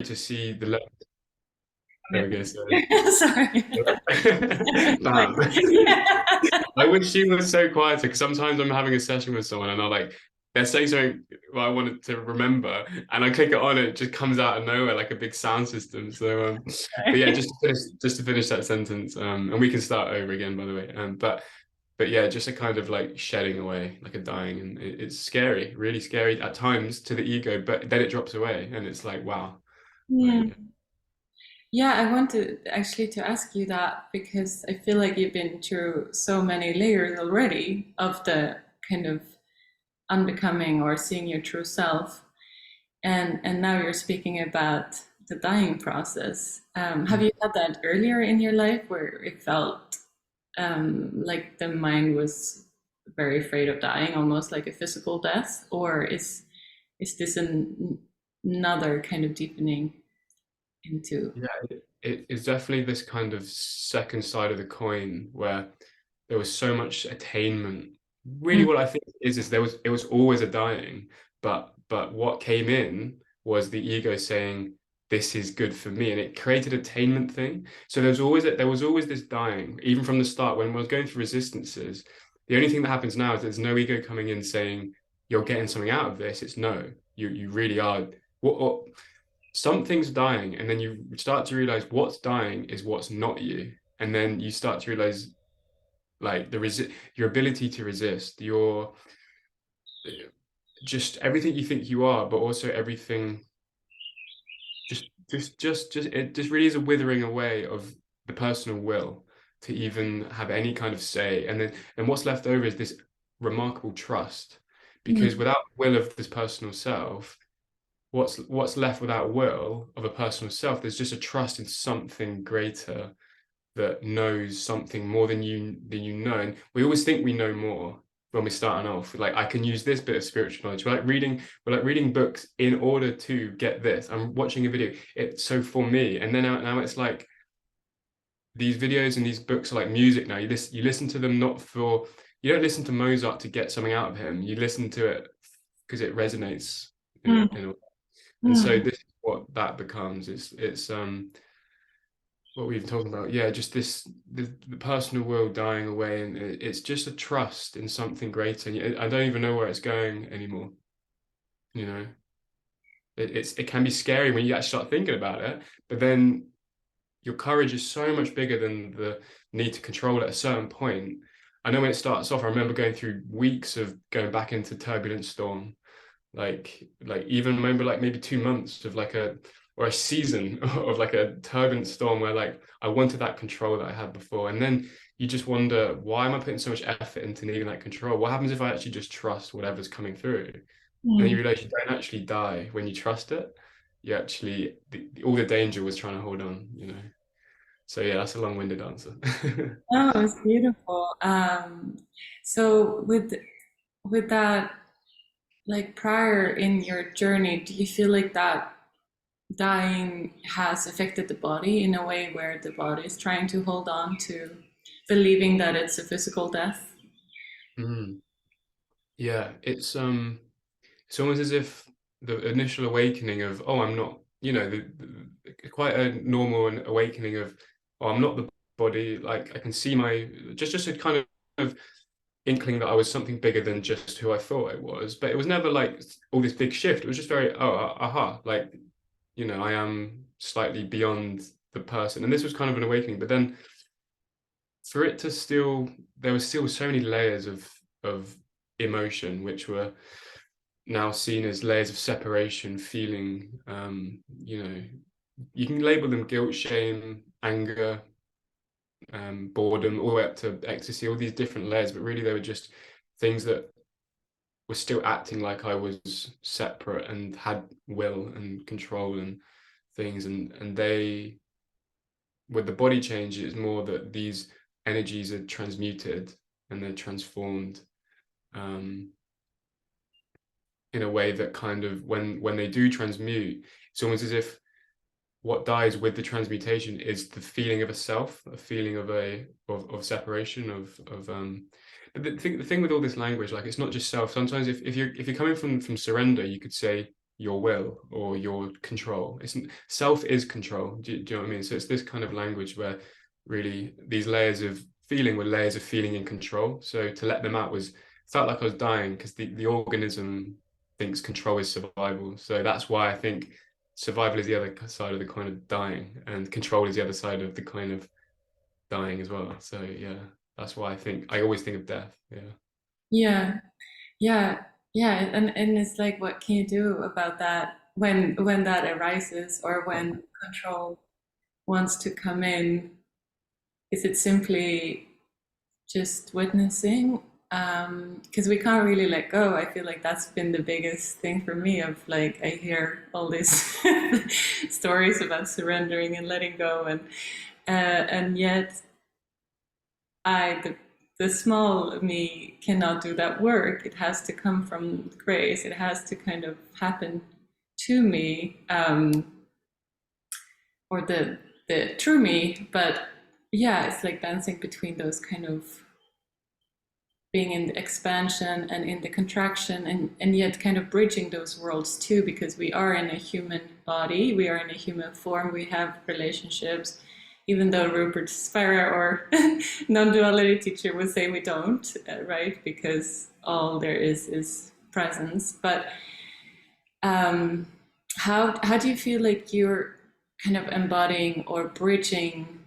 to see the level. There we go. Sorry. Sorry. Bam. I wish she was so quieter because sometimes I'm having a session with someone and they're saying something I wanted to remember, and I click it on, and it just comes out of nowhere like a big sound system. So, but yeah, just to finish that sentence, and we can start over again, by the way. But yeah, just a kind of like shedding away, like a dying, and it's scary, really scary at times to the ego, but then it drops away, and it's like, wow, Hmm. like Yeah, I wanted actually to ask you that because I feel like you've been through so many layers already of the kind of unbecoming or seeing your true self, and now you're speaking about the dying process. Have mm. you had that earlier in your life where it felt like the mind was very afraid of dying, almost like a physical death, or is this another kind of deepening into? Yeah, it is definitely this kind of second side of the coin where there was so much attainment. Really, Mm, what I think is it was always a dying, but what came in was the ego saying this is good for me, and it created attainment thing. So there was always this dying, even from the start when I was going through resistances. The only thing that happens now is there's no ego coming in saying you're getting something out of this. It's no, you really are. What something's dying, and then you start to realize what's dying is what's not you, and then you start to realize like your ability to resist, your just everything you think you are, but also everything just it just really is a withering away of the personal will to even have any kind of say, and what's left over is this remarkable trust, because mm, without will of this personal self, what's left without will of a personal self, there's just a trust in something greater that knows something more than you know. And we always think we know more when we're starting off. Like I can use this bit of spiritual knowledge. We're like reading books in order to get this. I'm watching a video. It's so for me. And then now it's like these videos and these books are like music now. You listen to them not for you don't listen to Mozart to get something out of him. You listen to it because it resonates mm, in a and so mm. this is what that becomes. It's what we've been talking about. Yeah, just the personal world dying away, and it's just a trust in something greater. And I don't even know where it's going anymore. You know, it can be scary when you actually start thinking about it, but then your courage is so much bigger than the need to control it at a certain point. I know when it starts off, I remember going through weeks of going back into turbulent storm, like even remember like maybe 2 months of like a or a season of like a turbulent storm where like I wanted that control that I had before, and then you just wonder, why am I putting so much effort into needing that control? What happens if I actually just trust whatever's coming through? And then you Mm. realize you don't actually die when you trust it. You actually all the danger was trying to hold on, so yeah, that's a long-winded answer. Oh, it's beautiful. So with that, like prior in your journey, do you feel like that dying has affected the body in a way where the body is trying to hold on to believing that it's a physical death? Mm. Yeah, it's almost as if the initial awakening of, oh, I'm not, quite a normal and awakening of, oh, I'm not the body. Like I can see just a kind of inkling that I was something bigger than just who I thought I was. But it was never like all this big shift. It was just very, oh, aha, like, I am slightly beyond the person. And this was kind of an awakening. But then for it to still, there was still so many layers of emotion, which were now seen as layers of separation, feeling, you can label them guilt, shame, anger, boredom, all the way up to ecstasy, all these different layers, but really they were just things that were still acting like I was separate and had will and control and things. And they, with the body change, it's more that these energies are transmuted and they're transformed. Um, in a way that kind of when they do transmute, it's almost as if what dies with the transmutation is the feeling of a self, a feeling of separation of. But the thing with all this language, like it's not just self. Sometimes if you're coming from surrender, you could say your will or your control. It's self is control. Do you know what I mean? So it's this kind of language where really these layers of feeling were layers of feeling in control. So to let them out was felt like I was dying because the organism thinks control is survival. So that's why I think survival is the other side of the kind of dying, and control is the other side of the kind of dying as well. So yeah, that's why I always think of death. Yeah. Yeah, yeah, yeah. And it's like, what can you do about that when that arises, or when control wants to come in? Is it simply just witnessing? Because we can't really let go. I feel like that's been the biggest thing for me. Of like, I hear all these stories about surrendering and letting go, and yet the small me cannot do that work. It has to come from grace. It has to kind of happen to me, or the true me. But yeah, it's like dancing between those kind of being in the expansion and in the contraction, and yet kind of bridging those worlds too, because we are in a human body, we are in a human form, we have relationships, even though Rupert Spira or non-duality teacher would say we don't, right? Because all there is presence. But um, how do you feel like you're kind of embodying or bridging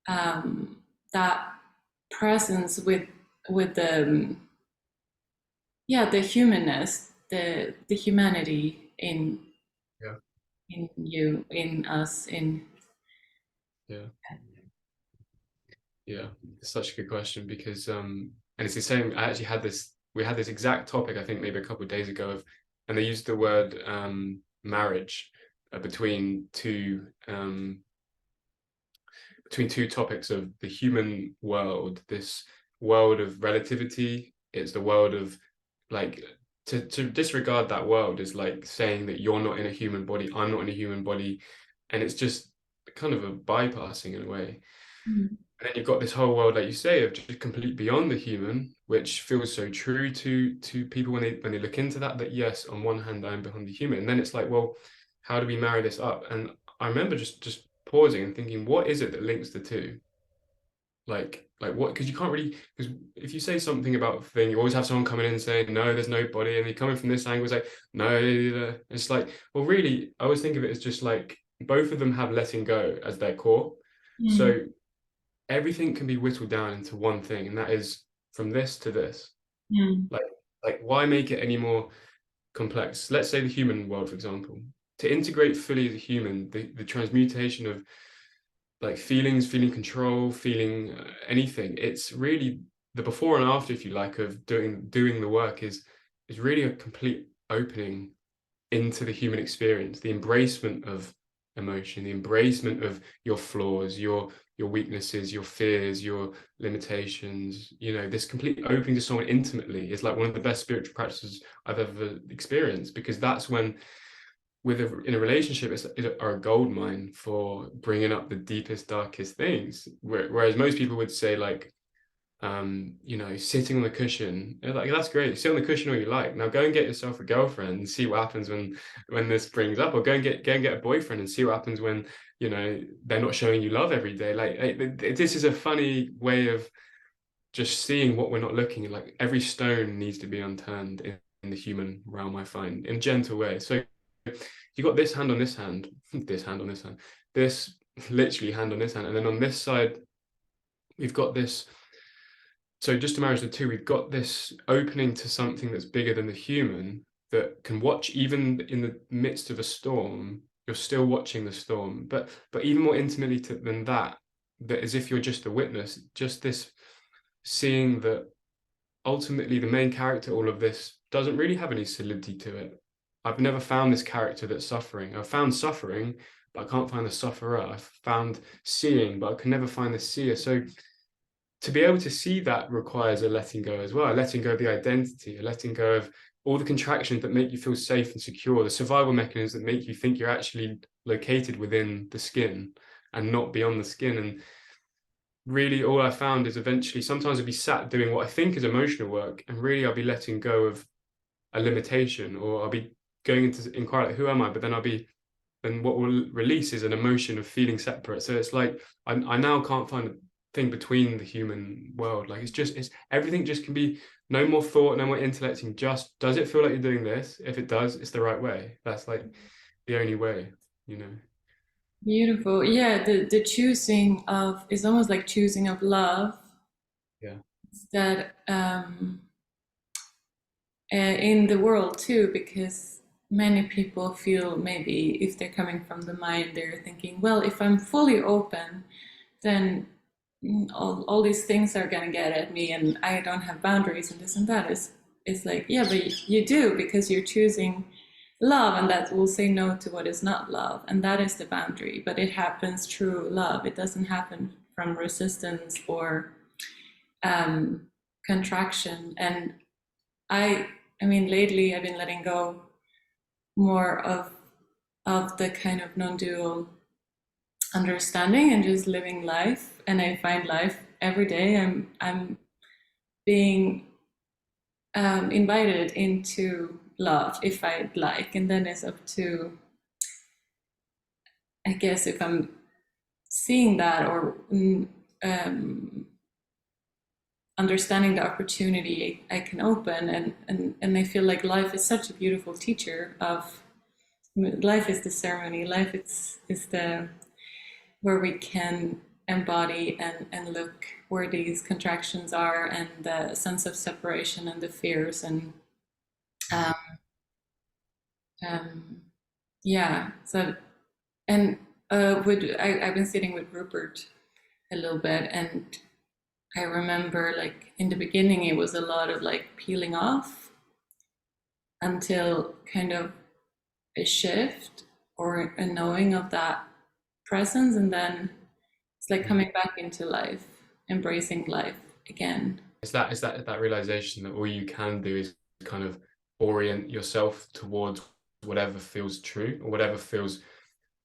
that presence with the yeah, the humanness, the humanity Yeah. in you, in us, in Yeah. Yeah, it's such a good question because and it's the same. I actually had this we had this exact topic I think maybe a couple of days ago of, and they used the word marriage between two topics of the human world, this world of relativity. It's the world of like to disregard that world is like saying that you're not in a human body, I'm not in a human body, and it's just kind of a bypassing in a way. mm, And then you've got this whole world, like you say, of just complete beyond the human, which feels so true to people when they look into that. That yes, on one hand, I'm beyond the human, and then it's like, well, how do we marry this up? And I remember just pausing and thinking, what is it that links the two? Like what? Because you can't really, because if you say something about a thing, you always have someone coming in and saying, no, there's no body, and you're coming from this angle, it's like, no, it's like, well, really, I always think of it as just like both of them have letting go as their core. mm, So everything can be whittled down into one thing, and that is from this to this. mm, Like, like why make it any more complex? Let's say the human world, for example. To integrate fully as a human, the transmutation of like feelings, feeling control, feeling anything. It's really the before and after, if you like, of doing the work is really a complete opening into the human experience, the embracement of emotion, the embracement of your flaws, your weaknesses, your fears, your limitations. You know, this complete opening to someone intimately is like one of the best spiritual practices I've ever experienced, because that's when in a relationship it's are a gold mine for bringing up the deepest, darkest things. Whereas most people would say like, you know, sitting on the cushion, like that's great, sit on the cushion all you like, now go and get yourself a girlfriend and see what happens when this brings up, or go and get a boyfriend and see what happens when, you know, they're not showing you love every day. Like this is a funny way of just seeing what we're not looking at. Like every stone needs to be unturned in the human realm, I find, in a gentle way. So you got this hand on this hand, this hand on this hand, this literally hand on this hand, and then on this side we've got this. So just to marry the two, we've got this opening to something that's bigger than the human, that can watch even in the midst of a storm. You're still watching the storm, but even more intimately than that, that as if you're just a witness, just this seeing that ultimately the main character, all of this doesn't really have any solidity to it. I've never found this character that's suffering. I've found suffering, but I can't find the sufferer. I've found seeing, but I can never find the seer. So to be able to see that requires a letting go as well, a letting go of the identity, a letting go of all the contractions that make you feel safe and secure, the survival mechanisms that make you think you're actually located within the skin and not beyond the skin. And really all I found is eventually sometimes I'd be sat doing what I think is emotional work, and really I'll be letting go of a limitation, or I'll be going into inquiry, like, who am I? But then then what will release is an emotion of feeling separate. So it's like I now can't find a thing between the human world. Like it's everything just can be no more thought, no more intellecting. Just does it feel like you're doing this? If it does, it's the right way. That's like the only way, you know. Beautiful. Yeah, the choosing of is almost like choosing of love Yeah. that in the world too, because many people feel maybe if they're coming from the mind, they're thinking, well, if I'm fully open, then all these things are gonna get at me, and I don't have boundaries, and this and that is like, yeah, but you do because you're choosing love, and that will say no to what is not love, and that is the boundary. But it happens through love. It doesn't happen from resistance or um, contraction. And I I mean, lately I've been letting go more of the kind of non-dual understanding and just living life. And I find life every day. I'm being invited into love if I'd like, and then it's up to, I guess, if I'm seeing that or um, understanding the opportunity I can open, and I feel like life is such a beautiful teacher of life is the ceremony. Life is the where we can embody and look where these contractions are and the sense of separation and the fears and um, um, yeah. So and I've been sitting with Rupert a little bit, and I remember like in the beginning it was a lot of like peeling off until kind of a shift or a knowing of that presence, and then it's like Mm. coming back into life, embracing life again. It's that realization that all you can do is kind of orient yourself towards whatever feels true or whatever feels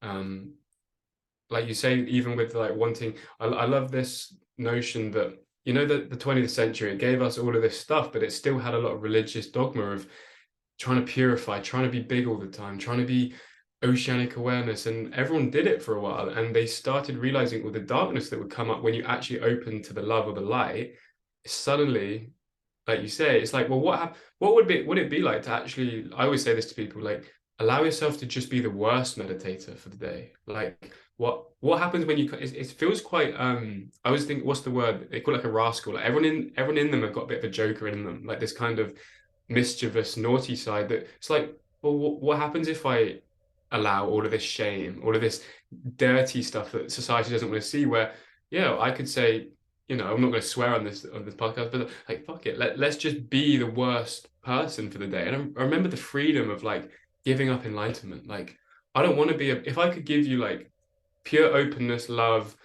um like you say, even with like wanting, I love this notion that, you know, that the 20th century, it gave us all of this stuff, but it still had a lot of religious dogma of trying to purify, trying to be big all the time, trying to be oceanic awareness. And everyone did it for a while. And they started realizing all the darkness that would come up when you actually open to the love or the light. Suddenly, like you say, it's like, well, what would it be like to actually, I always say this to people, like, allow yourself to just be the worst meditator for the day. Like, what happens when it feels quite I always think, what's the word they call it, like a rascal. Like everyone in them have got a bit of a joker in them, like this kind of mischievous naughty side that it's like, well, what happens if I allow all of this shame, all of this dirty stuff that society doesn't want to see, where, yeah, I could say, you know, I'm not going to swear on this podcast, but like, fuck it, let's just be the worst person for the day. And I remember the freedom of like giving up enlightenment. Like, I don't want to be if I could give you like pure openness, love,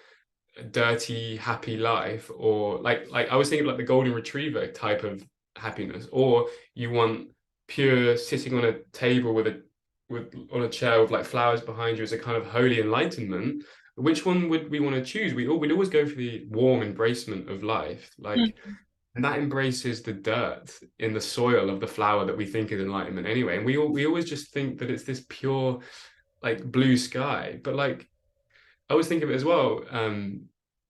a dirty, happy life, or like I was thinking like the golden retriever type of happiness, or you want pure sitting on a table with on a chair with like flowers behind you as a kind of holy enlightenment. Which one would we want to choose? We'd always go for the warm embracement of life, like, and that embraces the dirt in the soil of the flower that we think is enlightenment anyway. And we always just think that it's this pure like blue sky, but like I always think of it as well,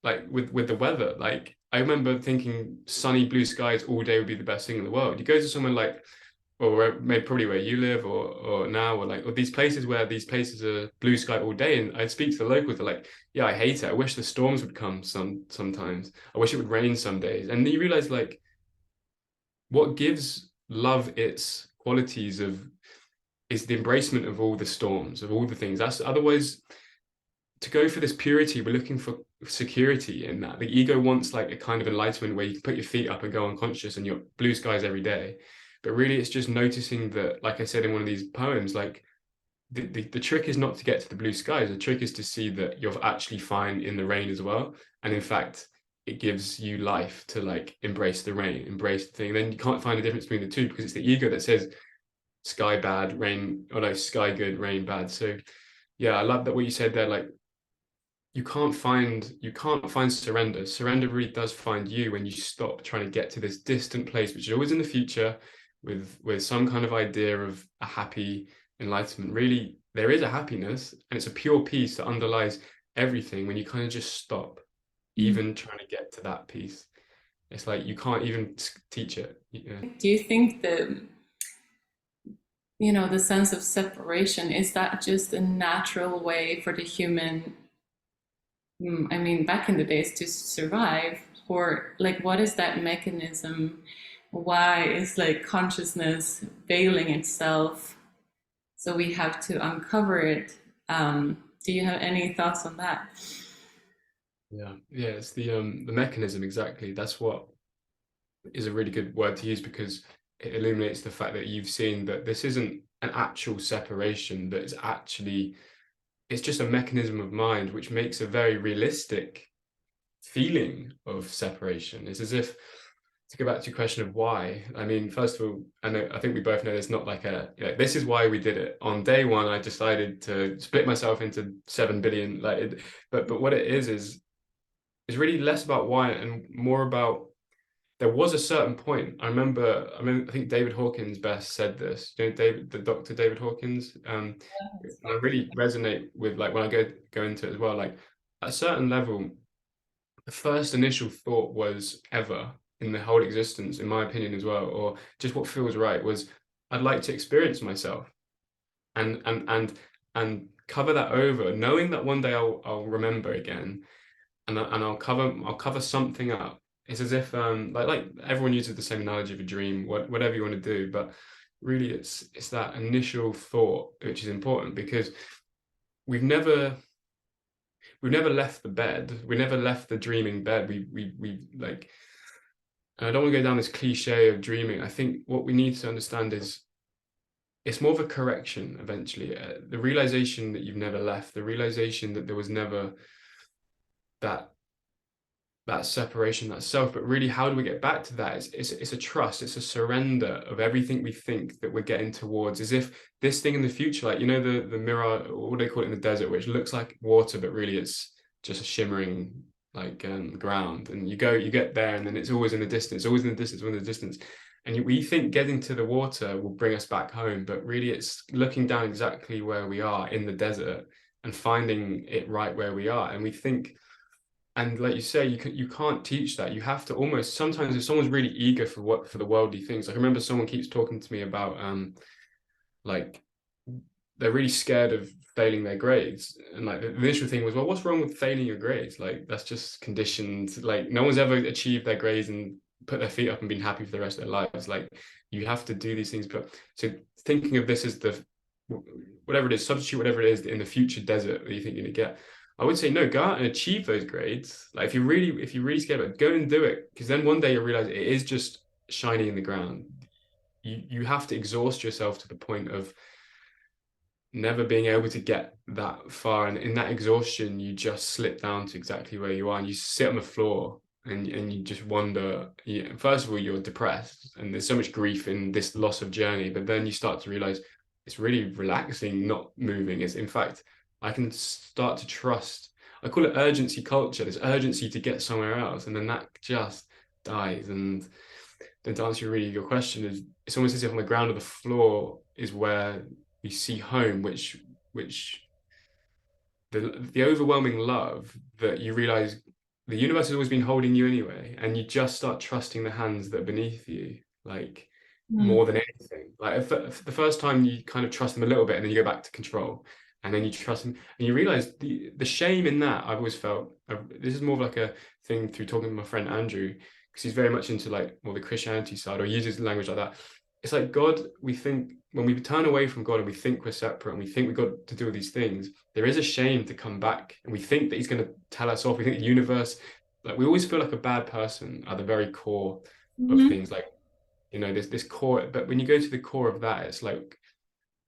like with the weather. Like I remember thinking sunny blue skies all day would be the best thing in the world. You go to somewhere like, or maybe probably where you live, or now, or like, or these places where these places are blue sky all day, and I'd speak to the locals. They're like, yeah, I hate it. I wish the storms would come sometimes. I wish it would rain some days. And then you realize like what gives love its qualities of is the embracement of all the storms, of all the things. That's otherwise to go for this purity, we're looking for security in that. The ego wants like a kind of enlightenment where you can put your feet up and go unconscious and you're blue skies every day. But really, it's just noticing that, like I said in one of these poems, like the trick is not to get to the blue skies. The trick is to see that you're actually fine in the rain as well. And in fact, it gives you life to like embrace the rain, embrace the thing. Then you can't find a difference between the two because it's the ego that says sky bad, rain, or no, sky good, rain bad. So yeah, I love that what you said there. Like you can't find surrender really does find you when you stop trying to get to this distant place which is always in the future, with some kind of idea of a happy enlightenment. Really, there is a happiness, and it's a pure peace that underlies everything when you kind of just stop Mm. even trying to get to that peace. It's like you can't even teach it, you know? Do you think the sense of separation, is that just a natural way for the human, I mean, back in the days to survive? Or like, what is that mechanism? Why is like consciousness veiling itself? So we have to uncover it. Do you have any thoughts on that? Yeah, it's the mechanism exactly. That's what is a really good word to use, because it illuminates the fact that you've seen that this isn't an actual separation, but it's just a mechanism of mind which makes a very realistic feeling of separation. It's as if, to go back to your question of why, I mean, first of all, I think we both know it's not like this is why we did it. On day one, I decided to split myself into 7 billion, but what it is really less about why and more about, there was a certain point. I think David Hawkins best said this. You know, the Dr. David Hawkins. And I really resonate with, like, when I go into it as well. Like, at a certain level, the first initial thought was ever in the whole existence, in my opinion as well, or just what feels right, was I'd like to experience myself and cover that over, knowing that one day I'll remember again, and I'll cover something up. It's as if like everyone uses the same analogy of a dream, whatever you want to do, but really it's that initial thought which is important, because we've never we've never left the bed, we never left the dreaming bed. We like, and I don't want to go down this cliche of dreaming. I think what we need to understand is it's more of a correction eventually. The realization that you've never left, the realization that there was never that that separation, that self. But really, how do we get back to that? It's a trust, it's a surrender of everything we think that we're getting towards, as if this thing in the future, like, you know, the mirror, what do they call it in the desert, which looks like water, but really it's just a shimmering, like, ground. And you get there, and then it's always in the distance, always in the distance, always in the distance. And we think getting to the water will bring us back home, but really it's looking down exactly where we are in the desert and finding it right where we are. And we think, and like you say, you can't teach that. You have to almost, sometimes if someone's really eager for the worldly things, like I remember someone keeps talking to me about like they're really scared of failing their grades, and like the initial thing was, well, what's wrong with failing your grades? Like, that's just conditioned. Like, no one's ever achieved their grades and put their feet up and been happy for the rest of their lives. Like, you have to do these things. But so thinking of this as the, whatever it is, substitute whatever it is in the future desert that you think you're gonna get, I would say no, go out and achieve those grades. Like, if you're really scared of it, go and do it, because then one day you'll realize it is just shiny in the ground. You have to exhaust yourself to the point of never being able to get that far, and in that exhaustion you just slip down to exactly where you are, and you sit on the floor, and you just wonder. First of all, you're depressed and there's so much grief in this loss of journey, but then you start to realize it's really relaxing not moving. Is, in fact, I can start to trust. I call it urgency culture. There's urgency to get somewhere else, and then that just dies. And then, to answer really your question, is it's almost as if on the ground or the floor is where we see home, which the overwhelming love that you realize the universe has always been holding you anyway, and you just start trusting the hands that are beneath you, like, Mm. more than anything. Like, if the first time you kind of trust them a little bit, and then you go back to control, and then you trust them, and you realize the shame in that. I've always felt, this is more of like a thing through talking to my friend Andrew, because he's very much into like more the Christianity side, or uses language like that. It's like God, we think when we turn away from God and we think we're separate and we think we've got to do all these things, there is a shame to come back, and we think that he's going to tell us off. We think the universe, like, we always feel like a bad person at the very core of Mhm. things, like, you know, this core. But when you go to the core of that, it's like,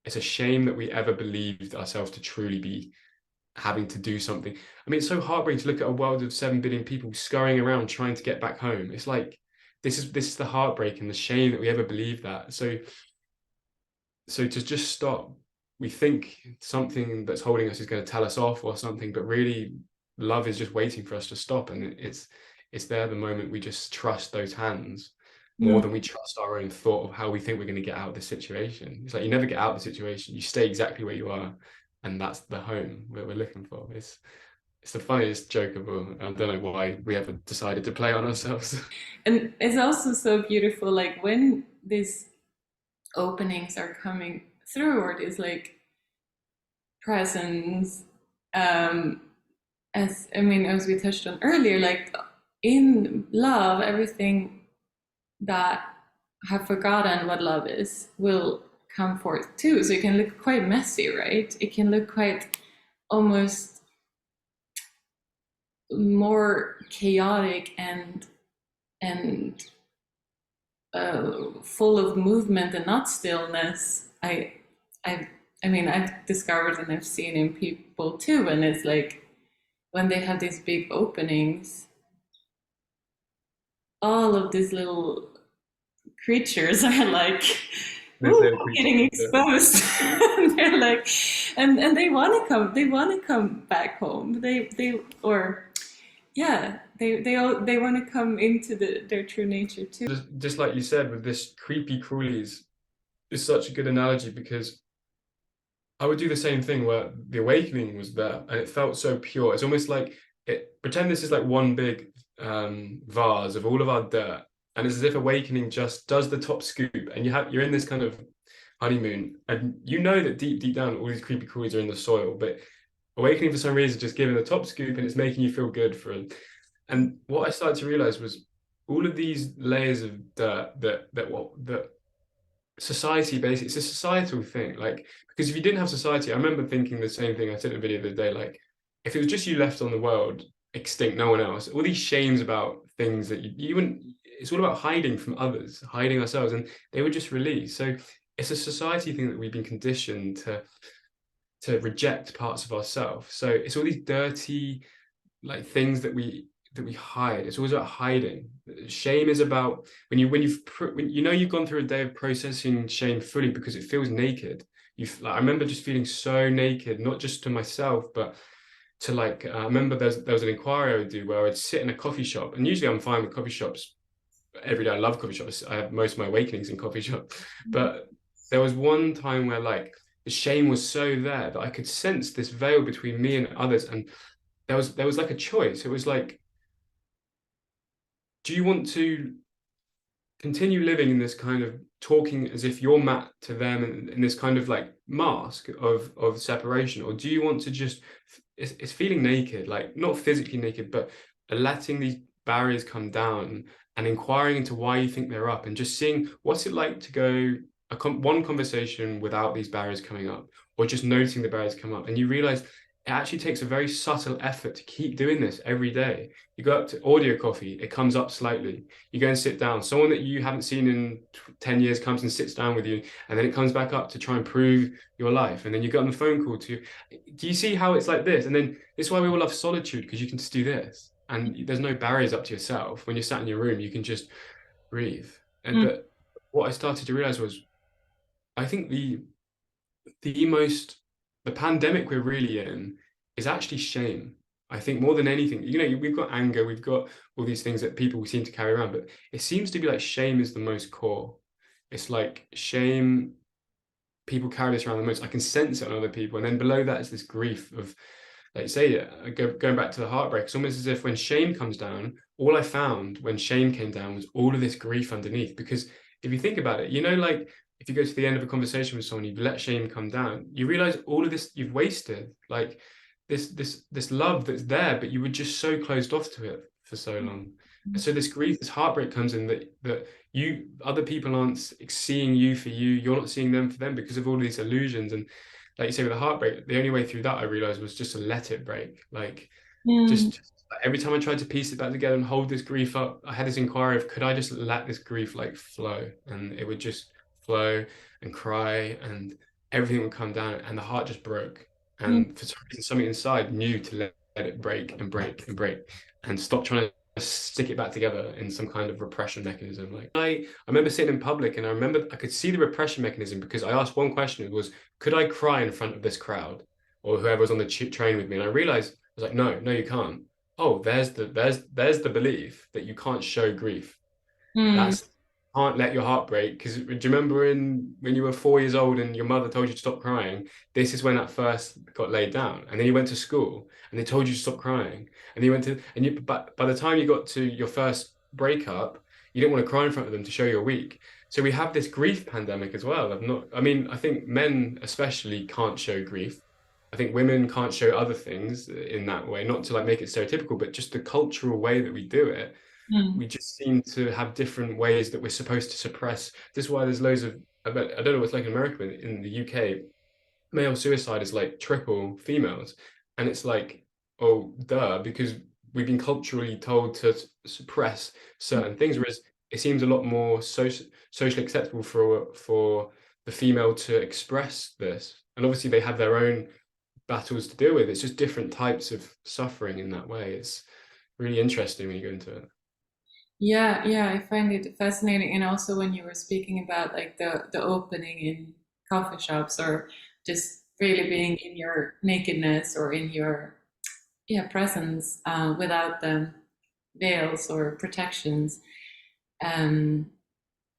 it's a shame that we ever believed ourselves to truly be having to do something. I mean, it's so heartbreaking to look at a world of 7 billion people scurrying around trying to get back home. It's like, this is the heartbreak and the shame that we ever believed that. So to just stop, we think something that's holding us is going to tell us off or something, but really love is just waiting for us to stop. And it's there the moment we just trust those hands. more Mm. than we trust our own thought of how we think we're going to get out of the situation. It's like you never get out of the situation, you stay exactly where you are, and that's the home where we're looking for. It's the funniest joke of all. I don't know why we ever decided to play on ourselves. And it's also so beautiful, like when these openings are coming through, or these like presence, um, as I mean, as we touched on earlier, like in love, everything that have forgotten what love is will come forth too. So it can look quite messy, right? It can look quite almost more chaotic and full of movement and not stillness. I I mean I've discovered and I've seen in people too, and it's like when they have these big openings, all of these little creatures are like, There's ooh, no creature. getting exposed. And they're like, and they want to come back home. They or yeah, they want to come into their true nature too. Just like you said, with this creepy crawlies is such a good analogy because I would do the same thing where the awakening was there and it felt so pure. It's almost like pretend this is like one big vase of all of our dirt, and it's as if awakening just does the top scoop, and you're in this kind of honeymoon, and you know that deep down all these creepy crawlies are in the soil, but awakening for some reason just giving the top scoop and it's making you feel good for it. And what I started to realize was all of these layers of dirt that society basically, it's a societal thing. Like, because if you didn't have society, I remember thinking the same thing. I said in a video the other day, like, if it was just you left on the world, extinct, no one else, all these shames about things that you wouldn't, it's all about hiding from others, hiding ourselves, and they would just release. So it's a society thing that we've been conditioned to reject parts of ourselves. So it's all these dirty like things that we hide. It's always about hiding. Shame is about when you know you've gone through a day of processing shame fully because it feels naked. I remember just feeling so naked, not just to myself, but to like I remember there was an inquiry I would do where I'd sit in a coffee shop, and usually I'm fine with coffee shops every day. I love coffee shops. I have most of my awakenings in coffee shop, but there was one time where like the shame was so there that I could sense this veil between me and others, and there was like a choice. It was like, do you want to continue living in this kind of talking as if you're Matt to them in this kind of like mask of separation, or do you want to just it's feeling naked, like not physically naked, but letting these barriers come down and inquiring into why you think they're up and just seeing what's it like to go one conversation without these barriers coming up, or just noticing the barriers come up, and you realize it actually takes a very subtle effort to keep doing this every day. You go up to audio coffee, it comes up slightly. You go and sit down. Someone that you haven't seen in 10 years comes and sits down with you, and then it comes back up to try and prove your life. And then you get on the phone call to, do you see how it's like this? And then it's why we all love solitude, because you can just do this. And there's no barriers up to yourself. When you're sat in your room, you can just breathe. And Mm. but what I started to realize was, I think the most the pandemic we're really in is actually shame. I think more than anything, we've got anger, we've got all these things that people seem to carry around, but it seems to be like shame is the most core. It's like shame, people carry this around the most. I can sense it on other people. And then below that is this grief of, like you say, going back to the heartbreak. It's almost as if when shame comes down, all I found when shame came down was all of this grief underneath. Because if you think about it, like if you go to the end of a conversation with someone, you've let shame come down, you realize all of this you've wasted, like this love that's there, but you were just so closed off to it for so long. And so this grief, this heartbreak comes in that other people aren't seeing you for you, you're not seeing them for them because of all these illusions. And like you say, with the heartbreak, the only way through that I realized was just to let it break. Like Mm. just like, every time I tried to piece it back together and hold this grief up, I had this inquiry of could I just let this grief like flow, and it would just flow and cry and everything would come down and the heart just broke. Mm. And for some reason, something inside knew to let it break and break and break and stop trying to stick it back together in some kind of repression mechanism. Like I remember sitting in public and I remember I could see the repression mechanism because I asked one question. It was, could I cry in front of this crowd or whoever was on the train with me? And I realized I was like, no, you can't. Oh, there's the belief that you can't show grief. Mm. That's can't let your heart break. Because do you remember in when you were 4 years old and your mother told you to stop crying? This is when that first got laid down. And then you went to school and they told you to stop crying. And you went to and you but by the time you got to your first breakup, you didn't want to cry in front of them to show you're weak. So we have this grief pandemic as well. I mean, I think men especially can't show grief. I think women can't show other things in that way, not to like make it stereotypical, but just the cultural way that we do it. Mm. We just seem to have different ways that we're supposed to suppress. This is why there's loads of, I don't know what's like in America, but in the UK, male suicide is like triple females. And it's like, oh, duh, because we've been culturally told to suppress certain things, whereas it seems a lot more socially acceptable for the female to express this. And obviously they have their own battles to deal with. It's just different types of suffering in that way. It's really interesting when you go into it. Yeah, yeah, I find it fascinating. And also when you were speaking about like the opening in coffee shops or just really being in your nakedness or in your presence without the veils or protections. Um,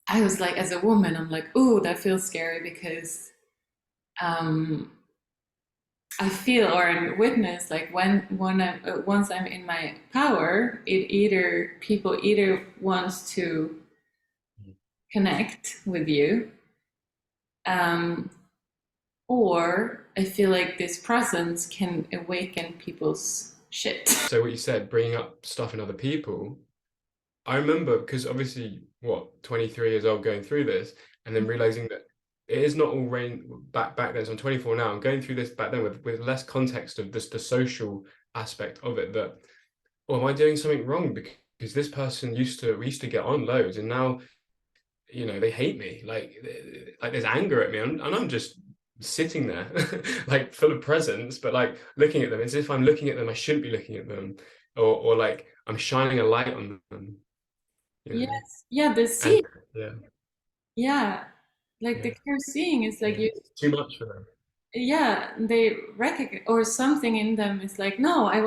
I was like, as a woman, I'm like, ooh, that feels scary because um, I feel or witness like once I'm in my power, it either people either wants to connect with you, um, or I feel like this presence can awaken people's shit. So what you said, bringing up stuff in other people, I remember because obviously, what, 23 years old going through this and then realizing that it is not all rain back then. So I'm 24 now. I'm going through this back then with less context of this the social aspect of it that, oh, am I doing something wrong? Because this person we used to get on loads and now, they hate me. Like there's anger at me and I'm just sitting there like full of presence, but like looking at them as if I'm looking at them, I shouldn't be looking at them. Or like I'm shining a light on them, you know. Yes, yeah, the And seeing, yeah, yeah, like the yeah, clear seeing is like yeah. you, It's too much for them. yeah, they recognize or something in them is like, no, I don't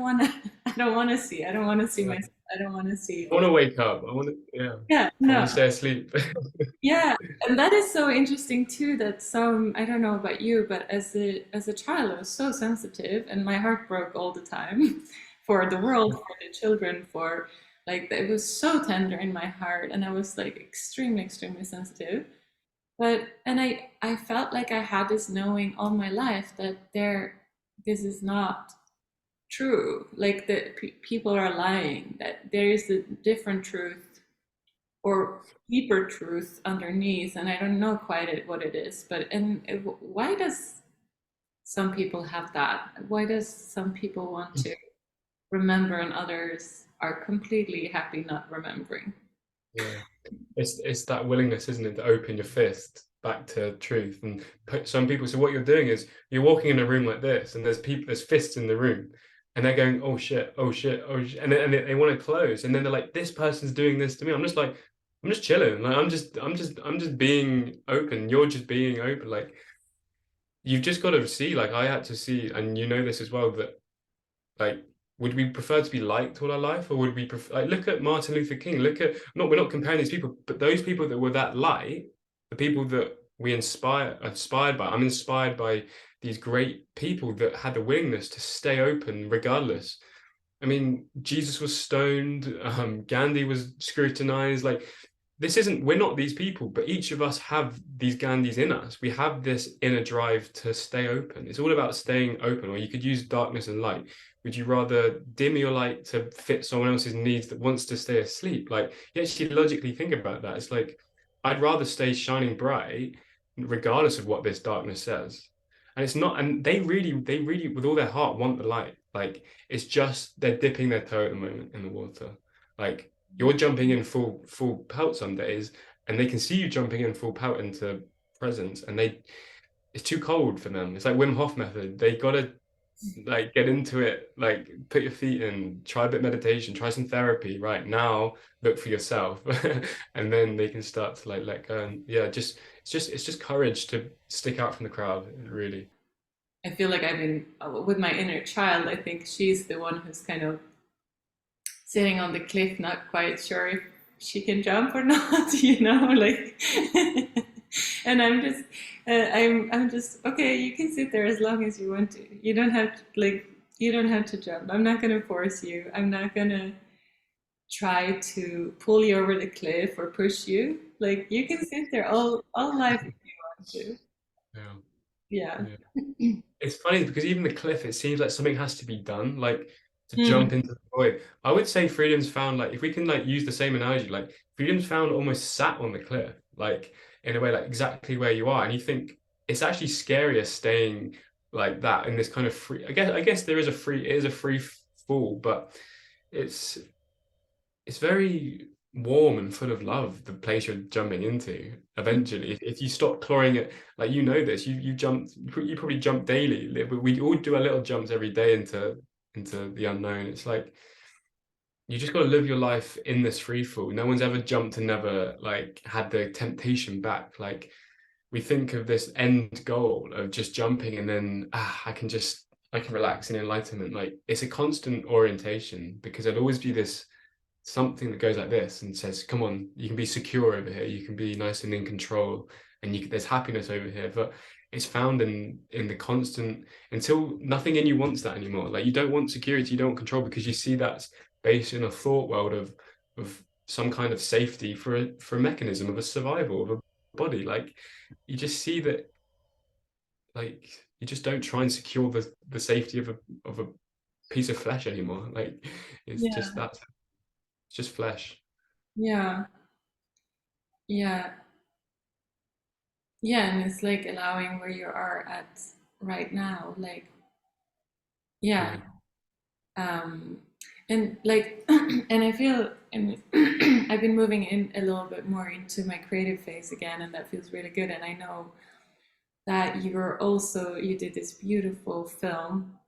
want to, I don't want to see, I don't want to see Yeah. myself, I don't want to see I want this. to wake up. I want to, yeah, Yeah, I want no, to stay asleep. yeah, and that is so interesting too. That some, I don't know about you, but as a child, I was so sensitive, and my heart broke all the time for the world, for the children, for like it was so tender in my heart, and I was like extremely, extremely sensitive. But and I felt like I had this knowing all my life that this is not true. Like the people are lying. That there is a different truth or deeper truth underneath, and I don't know quite what it is. But why does some people have that? Why does some people want to remember and others are completely happy not remembering? Yeah. It's that willingness, isn't it, to open your fist back to truth and put some people. So what you're doing is you're walking in a room like this, and there's fists in the room, and they're going, oh shit, oh shit, oh shit, and they want to close, and then they're like, this person's doing this to me. I'm just like, I'm just chilling, like I'm just being open. You're just being open, like you've just got to see. Like I had to see, and you know this as well that like, would we prefer to be liked all our life, or would we prefer, like, look at Martin Luther King, look at, not, we're not comparing these people, but those people that were that light, the people that we inspired by. I'm inspired by these great people that had the willingness to stay open regardless. I mean, Jesus was stoned, Gandhi was scrutinized. Like, we're not these people, but each of us have these Gandhis in us. We have this inner drive to stay open. It's all about staying open, or you could use darkness and light. Would you rather dim your light to fit someone else's needs that wants to stay asleep? Like, you actually logically think about that. It's like, I'd rather stay shining bright, regardless of what this darkness says. And it's not, and they really, with all their heart, want the light. Like, it's just they're dipping their toe at the moment in the water. Like, you're jumping in full pelt some days, and they can see you jumping in full pelt into presence, and it's too cold for them. It's like Wim Hof method. They gotta like get into it, like put your feet in, try a bit of meditation, try some therapy. Right now, look for yourself, and then they can start to like let go. And yeah, just it's just courage to stick out from the crowd, really. I feel like I've been with my inner child. I think she's the one who's kind of sitting on the cliff, not quite sure if she can jump or not, like. And I'm just okay. You can sit there as long as you want to. You don't have to you don't have to jump. I'm not gonna force you. I'm not gonna try to pull you over the cliff or push you. Like you can sit there all life if you want to. Yeah. Yeah. Yeah. It's funny because even the cliff, it seems like something has to be done, like to Mm. jump into the void. I would say freedom's found, like if we can like use the same analogy, like freedom's found almost sat on the cliff, like in a way, like exactly where you are. And you think it's actually scarier staying like that in this kind of free. I guess there is a free, it is a free fall, but it's it's very warm and full of love, the place you're jumping into eventually. If you stop clawing it, like this, you jumped, you probably jump daily. We all do our little jumps every day into the unknown. It's like you just got to live your life in this free fall. No one's ever jumped and never like had the temptation back. Like we think of this end goal of just jumping and then I can relax in enlightenment. Like it's a constant orientation because there'll always be this something that goes like this and says, "Come on, you can be secure over here. You can be nice and in control, and there's happiness over here." But it's found in the constant until nothing in you wants that anymore. Like you don't want security, you don't want control because you see that's based in a thought world of some kind of safety for a mechanism of a survival of a body. Like you just see that like you just don't try and secure the safety of a piece of flesh anymore. Like it's just Yeah. that it's just flesh. Yeah. Yeah. Yeah. And it's like allowing where you are at right now. Like, yeah. Yeah. Um, and like, and I feel, and I've been moving in a little bit more into my creative phase again, and that feels really good. And I know that you did this beautiful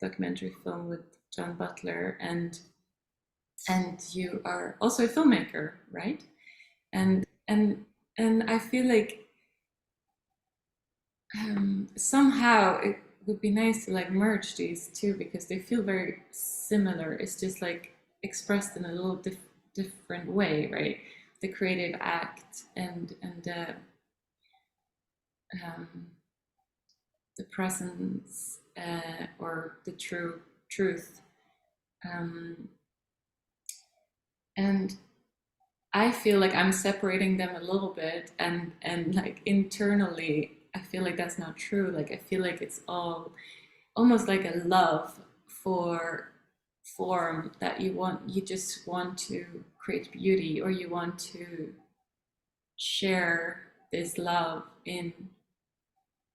documentary film with John Butler, and you are also a filmmaker, right? And I feel like somehow it would be nice to like merge these two because they feel very similar. It's just like expressed in a little different way, right? The creative act and um, the presence or the truth. Um, and I feel like I'm separating them a little bit, and like internally, I feel like that's not true. Like I feel like it's all almost like a love for form that you just want to create beauty, or you want to share this love in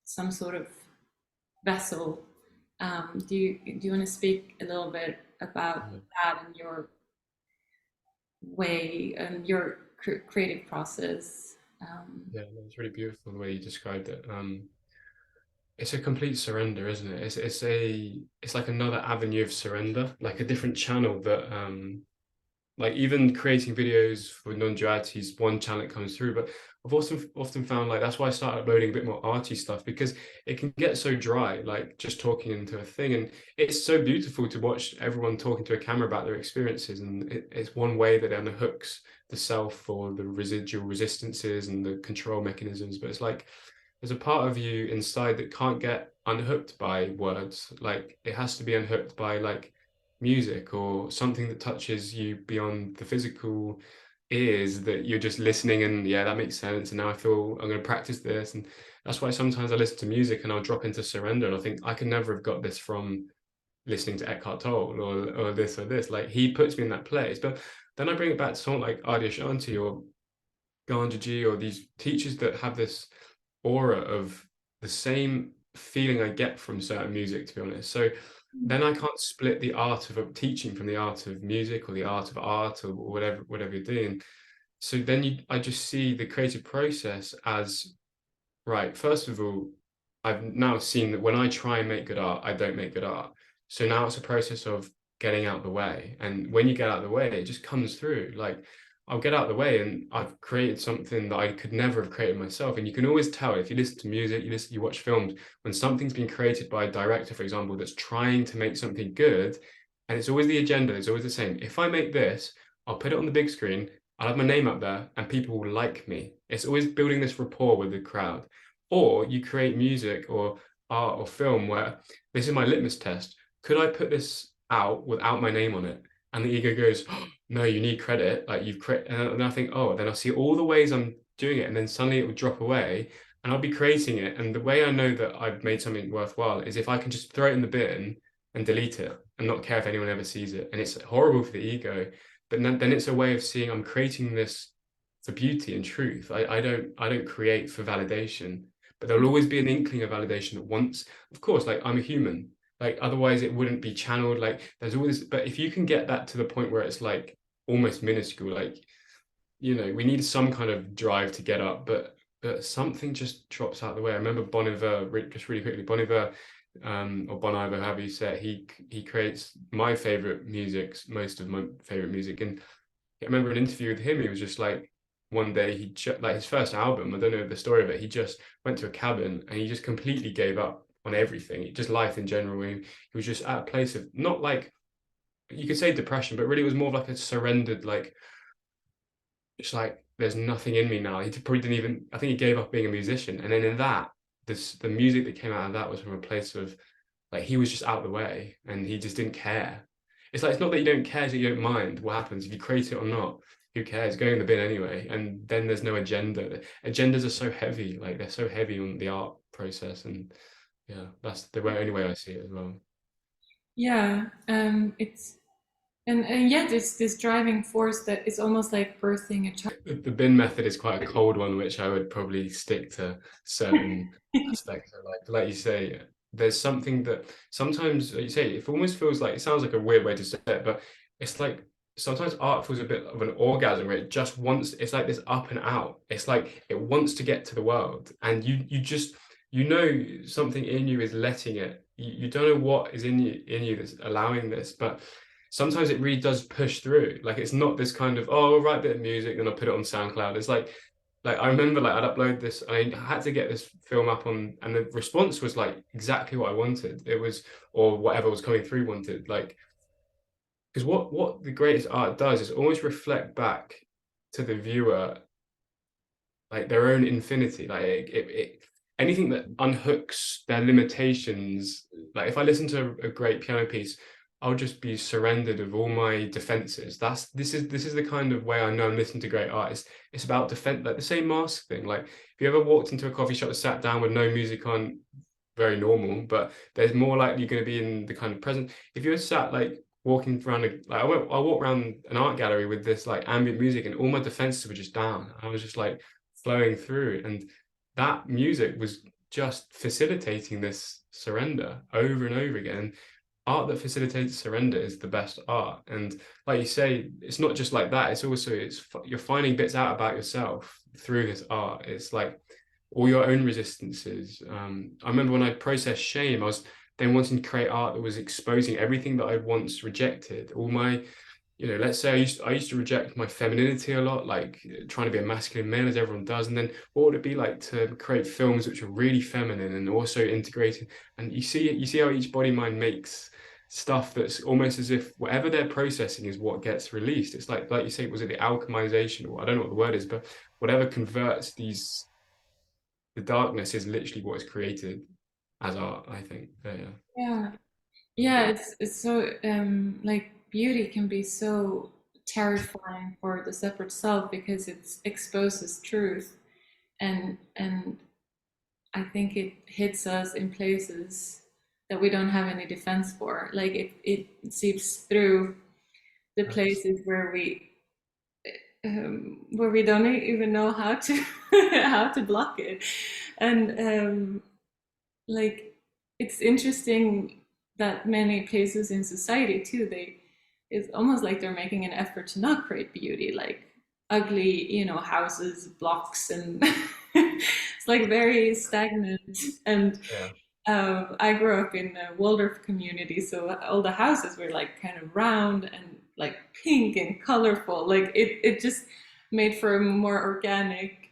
some sort of vessel. Do you want to speak a little bit about Yeah. that and your way and your creative process? Yeah, no, it's really beautiful the way you described it. It's a complete surrender, isn't it? It's like another avenue of surrender, like a different channel that like even creating videos for non-duality is one channel that comes through. But I've also often found like that's why I started uploading a bit more arty stuff because it can get so dry, like just talking into a thing. And it's so beautiful to watch everyone talking to a camera about their experiences. And it's one way that it unhooks the self or the residual resistances and the control mechanisms. But it's like there's a part of you inside that can't get unhooked by words. Like it has to be unhooked by like music or something that touches you beyond the physical ears that you're just listening and yeah, that makes sense. And now I feel I'm going to practice this. And that's why sometimes I listen to music and I'll drop into surrender. And I think I can never have got this from listening to Eckhart Tolle or this or this. Like he puts me in that place. But then I bring it back to someone like Adi Ashanti or Ganjaji or these teachers that have this aura of the same feeling I get from certain music, to be honest. So then I can't split the art of teaching from the art of music or the art of art or whatever you're doing. So then I just see the creative process as right. First of all, I've now seen that when I try and make good art, I don't make good art. So now it's a process of getting out the way. And when you get out the way, it just comes through. Like I'll get out the way and I've created something that I could never have created myself. And you can always tell if you listen to music, you watch films, when something's been created by a director, for example, that's trying to make something good, and it's always the agenda, it's always the same. If I make this, I'll put it on the big screen I'll have my name up there and people will like me. It's always building this rapport with the crowd. Or you create music or art or film where this is my litmus test. Could I put this out without my name on it? And the ego goes, oh, no, you need credit. Like you've created, and I think, oh, then I'll see all the ways I'm doing it, and then suddenly it will drop away, and I'll be creating it. And the way I know that I've made something worthwhile is if I can just throw it in the bin and delete it and not care if anyone ever sees it. And it's horrible for the ego, but then it's a way of seeing I'm creating this for beauty and truth. I don't create for validation, but there'll always be an inkling of validation at once. Of course, like I'm a human. Like otherwise it wouldn't be channeled. Like there's always, but if you can get that to the point where it's like almost minuscule, like we need some kind of drive to get up, but something just drops out of the way. I remember Bon Iver, just really quickly, Bon Iver, or Bon Iver, however you say it, he creates my favorite music, most of my favorite music. And I remember an interview with him, he was just like, one day like his first album, I don't know the story of it, he just went to a cabin and he just completely gave up on everything, just life in general. He was just at a place of not like, you could say depression, but really it was more of like a surrendered, like, it's like there's nothing in me now. He probably didn't even, I think he gave up being a musician. And then in that, the music that came out of that was from a place of like he was just out of the way and he just didn't care. It's like it's not that you don't care, it's that you don't mind what happens if you create it or not. Who cares? Going in the bin anyway. And then there's no agenda. Agendas are so heavy, like they're so heavy on the art process. And yeah, that's the only way I see it as well. Yeah, it's and yet it's this driving force that is almost like birthing a child. The bin method is quite a cold one, which I would probably stick to certain aspects of life. Like you say, there's something that sometimes, like you say, it almost feels like, it sounds like a weird way to say it, but it's like sometimes art feels a bit of an orgasm where it just wants, it's like this up and out. It's like it wants to get to the world, and you just something in you is letting it. You don't know what is in you that's allowing this, but sometimes it really does push through. Like it's not this kind of, oh, I'll write a bit of music, then I'll put it on SoundCloud. It's like I remember like I'd upload this, I had to get this film up on, and the response was like exactly what I wanted. It was, or whatever was coming through wanted. Like, because what the greatest art does is almost reflect back to the viewer like their own infinity. Like anything that unhooks their limitations. Like if I listen to a great piano piece, I'll just be surrendered of all my defenses. This is the kind of way I know I'm listening to great artists. It's about defense, like the same mask thing. Like if you ever walked into a coffee shop and sat down with no music on, very normal, but there's more likely going to be in the kind of present. If you're sat like walking around, like I walked around an art gallery with this like ambient music, and all my defenses were just down. I was just like flowing through, and that music was just facilitating this surrender over and over again. Art that facilitates surrender is the best art. And like you say, it's not just like that, it's also you're finding bits out about yourself through this art. It's like all your own resistances. I remember when I processed shame, I was then wanting to create art that was exposing everything that I'd once rejected. All my, let's say I used to reject my femininity a lot, like trying to be a masculine male as everyone does. And then what would it be like to create films which are really feminine and also integrated? And you see how each body mind makes stuff that's almost as if whatever they're processing is what gets released. It's like you say, was it the alchemization, or I don't know what the word is, but whatever converts the darkness is literally what is created as art, I think. Yeah. Yeah, yeah, it's so like beauty can be so terrifying for the separate self because it exposes truth, and I think it hits us in places that we don't have any defense for. Like it seeps through the Yes. places where we don't even know how to how to block it, and like it's interesting that many places in society too, it's almost like they're making an effort to not create beauty, like ugly, houses, blocks, and it's like very stagnant. And Yeah. I grew up in a Waldorf community, so all the houses were like kind of round and like pink and colorful. Like it just made for a more organic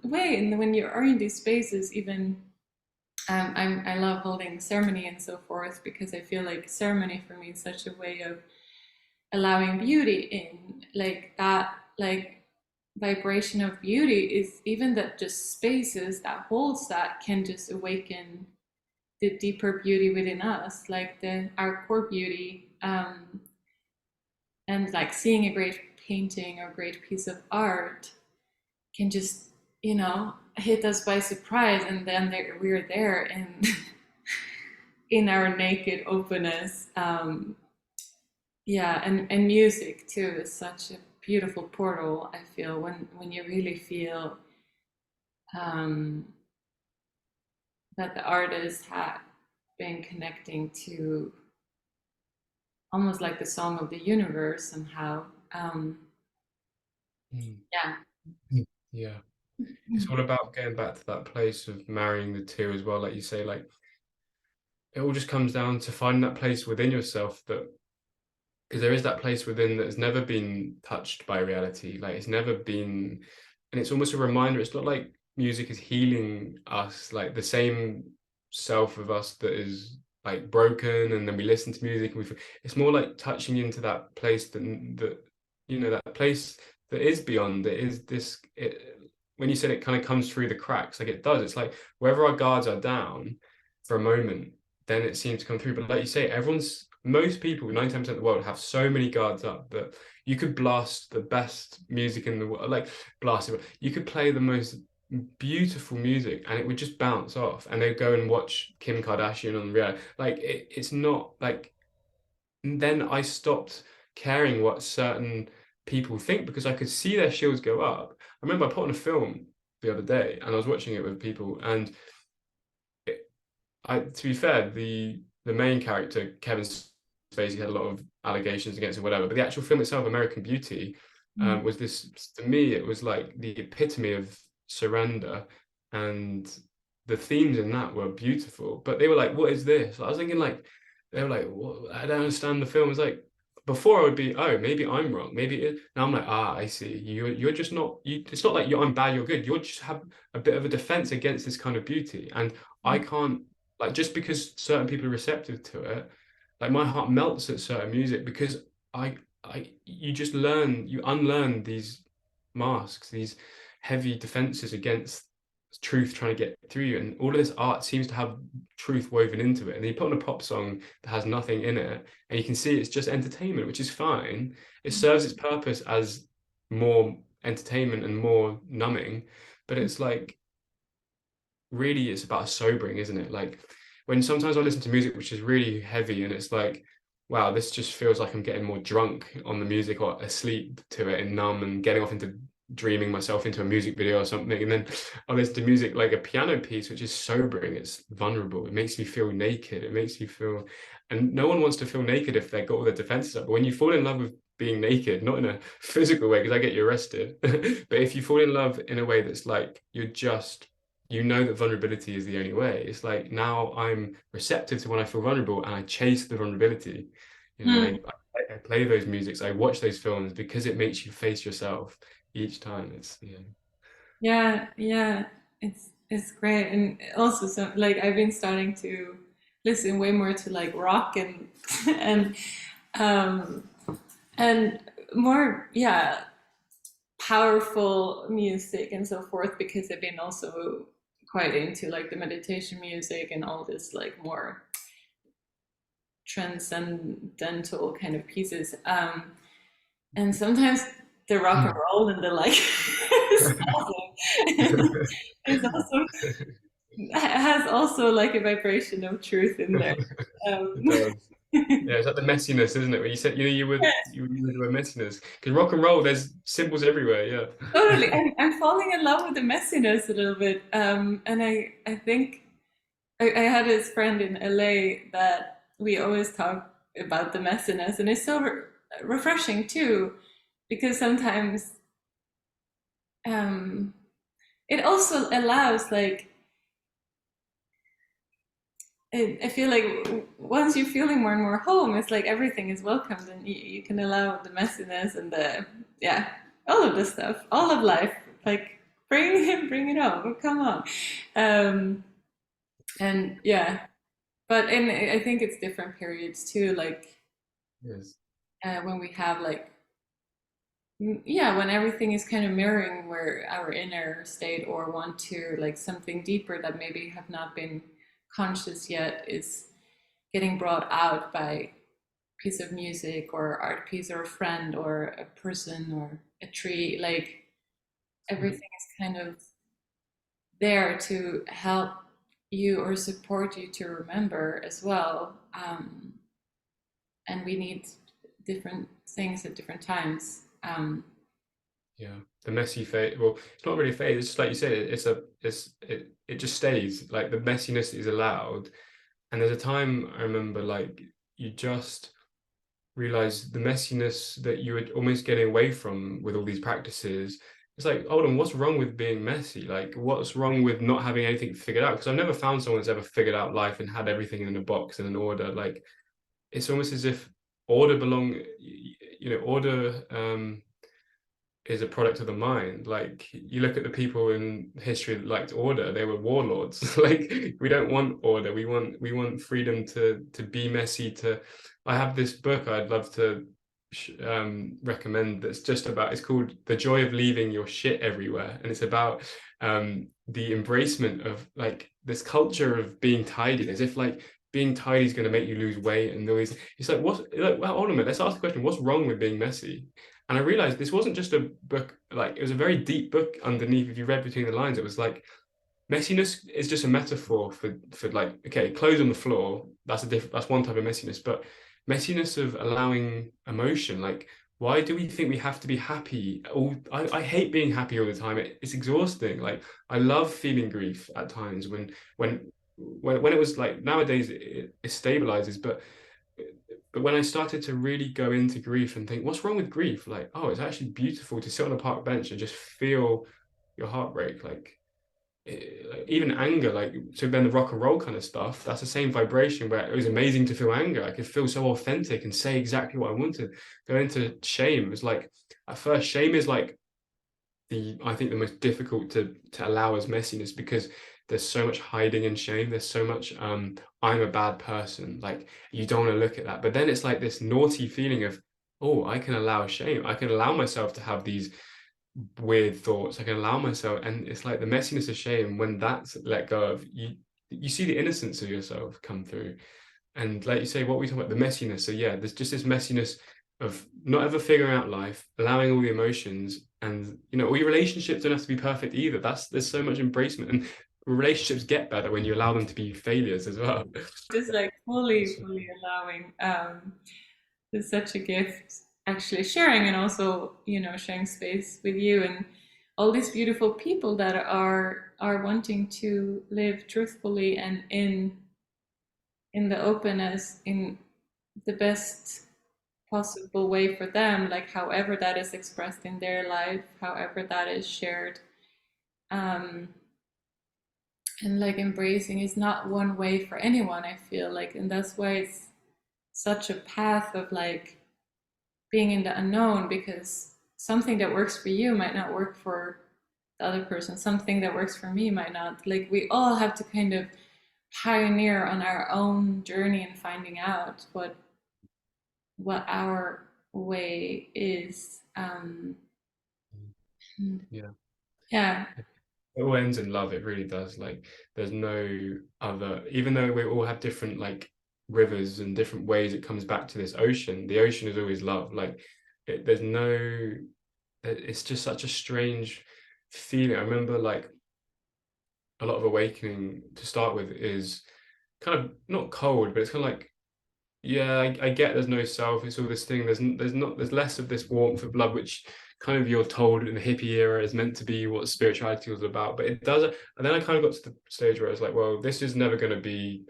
way. And when you are in these spaces, even I love holding ceremony and so forth because I feel like ceremony for me is such a way of allowing beauty in, like that. like vibration of beauty is even that just spaces that holds that can just awaken the deeper beauty within us, like the our core beauty. And like seeing a great painting or great piece of art can just, hit us by surprise, and then we're there in in our naked openness. Yeah, and music too is such a beautiful portal. I feel when you really feel um, that the artist had been connecting to almost like the song of the universe somehow. Mm. Yeah. Mm. Yeah. It's all about getting back to that place of marrying the two as well. Like you say, like it all just comes down to finding that place within yourself that because there is that place within that has never been touched by reality. Like it's never been, and it's almost a reminder. It's not like music is healing us, like the same self of us that is like broken, and then we listen to music and it's more like touching into that place that place that is beyond. It is this. When you said it kind of comes through the cracks, like it does. It's like wherever our guards are down for a moment, then it seems to come through. But like you say, most people, 99% of the world, have so many guards up that you could blast the best music in the world, like blast it. You could play the most beautiful music and it would just bounce off. And they'd go and watch Kim Kardashian on reality. Like it's not like. And then I stopped caring what certain people think because I could see their shields go up. I remember I put on a film the other day and I was watching it with people and to be fair, the main character, Kevin Spacey, had a lot of allegations against him, whatever. But the actual film itself, American Beauty, was this to me, it was like the epitome of surrender, and the themes in that were beautiful. But they were like, "What is this?" I was thinking, like, they were like, "What? I don't understand the film." It's like before I would be, "Oh, maybe I'm wrong. Maybe it." Now I'm like, "Ah, I see. You're just not. It's not like I'm bad. You're good. You just have a bit of a defense against this kind of beauty." And I can't like just because certain people are receptive to it, like my heart melts at certain music because you just you unlearn these masks, these heavy defenses against truth trying to get through you. And all of this art seems to have truth woven into it. And then you put on a pop song that has nothing in it, and you can see it's just entertainment, which is fine. It serves its purpose as more entertainment and more numbing, but it's like really it's about a sobering, isn't it? Like when sometimes I listen to music which is really heavy and it's like, wow, this just feels like I'm getting more drunk on the music or asleep to it and numb and getting off into dreaming myself into a music video or something. And then I listen to music like a piano piece, which is sobering, it's vulnerable, it makes me feel naked, it makes me feel, and no one wants to feel naked if they've got all their defenses up. But when you fall in love with being naked, not in a physical way, because I get you arrested, but if you fall in love in a way that's like you're just that vulnerability is the only way. It's like now I'm receptive to when I feel vulnerable and I chase the vulnerability. Mm. I play those musics, I watch those films because it makes you face yourself each time. Yeah, yeah, it's great, and also some like I've been starting to listen way more to like rock and and um and more, yeah, powerful music and so forth because I've been also quite into like the meditation music and all this like more transcendental kind of pieces. And sometimes the rock and roll and the like is also, is also has also like a vibration of truth in there. Um, It does. Yeah, it's like the messiness, isn't it? Where you said you would do a messiness because rock and roll, there's symbols everywhere. Yeah. totally, I'm falling in love with the messiness a little bit, and I think I had this friend in LA that we always talk about the messiness, and it's so refreshing too, because sometimes um, it also allows like I feel like once you're feeling more and more home, it's like everything is welcomed, and you can allow the messiness and the, yeah, all of the stuff, all of life, like bring it on, come on, um, and yeah, but and I think it's different periods too, like Yes. when we have like yeah, when everything is kind of mirroring where our inner state or want to like something deeper that maybe have not been conscious yet is getting brought out by piece of music or art piece or a friend or a person or a tree, like everything is kind of there to help you or support you to remember as well. And we need different things at different times. Yeah, the messy phase. Well, it's not really a phase. It's just like you said. It just stays. Like the messiness is allowed. And there's a time I remember, like you just realize the messiness that you were almost getting away from with all these practices. It's like, hold on, what's wrong with being messy? Like, what's wrong with not having anything figured out? Because I've never found someone that's ever figured out life and had everything in a box and an order. Like, it's almost as if order order is a product of the mind. Like you look at the people in history that liked order, they were warlords. Like we don't want order. We want freedom to be messy. I have this book I'd love to recommend that's just about, it's called The Joy of Leaving Your Shit Everywhere. And it's about the embracement of like this culture of being tidy, as if like being tidy is going to make you lose weight and always, it's like, what's like, well, hold on a minute, let's ask the question, what's wrong with being messy? And I realized this wasn't just a book, like it was a very deep book underneath. If you read between the lines, it was like messiness is just a metaphor for like, okay, clothes on the floor, that's one type of messiness, but messiness of allowing emotion, like why do we think we have to be happy? I hate being happy all the time. It's exhausting. Like I love feeling grief at times when it was like nowadays it stabilizes, but when I started to really go into grief and think, what's wrong with grief? Like, oh, it's actually beautiful to sit on a park bench and just feel your heart break. Like even anger, like, so then the rock and roll kind of stuff, that's the same vibration where it was amazing to feel anger. I could feel so authentic and say exactly what I wanted. Go into shame. It's like, at first, shame is like I think the most difficult to allow as messiness, because there's so much hiding in shame. There's so much I'm a bad person. Like you don't want to look at that. But then it's like this naughty feeling of, oh, I can allow shame. I can allow myself to have these weird thoughts. I can allow myself, and it's like the messiness of shame. When that's let go of, you see the innocence of yourself come through. And like you say, what we talk about, the messiness. So yeah, there's just this messiness of not ever figuring out life, allowing all the emotions, and all your relationships don't have to be perfect either. There's so much embracement, and relationships get better when you allow them to be failures as well. Just like fully allowing. It's such a gift actually sharing, and also sharing space with you and all these beautiful people that are wanting to live truthfully and in the openness, in the best possible way for them, like however that is expressed in their life, however that is shared. um and like embracing is not one way for anyone, I feel like, and that's why it's such a path of like being in the unknown, because something that works for you might not work for the other person, something that works for me might not. Like we all have to kind of pioneer on our own journey and finding out what our way is. Yeah, Yeah, it all ends in love. It really does. Like there's no other, even though we all have different like rivers and different ways it comes back to this ocean, the ocean is always love. Like there's no, it's just such a strange feeling. I remember like a lot of awakening to start with is kind of not cold, but it's kind of like, yeah, I get there's no self. It's all this thing. There's less of this warmth of love, which kind of you're told in the hippie era is meant to be what spirituality was about. But it doesn't. And then I kind of got to the stage where I was like, well, this is never going to be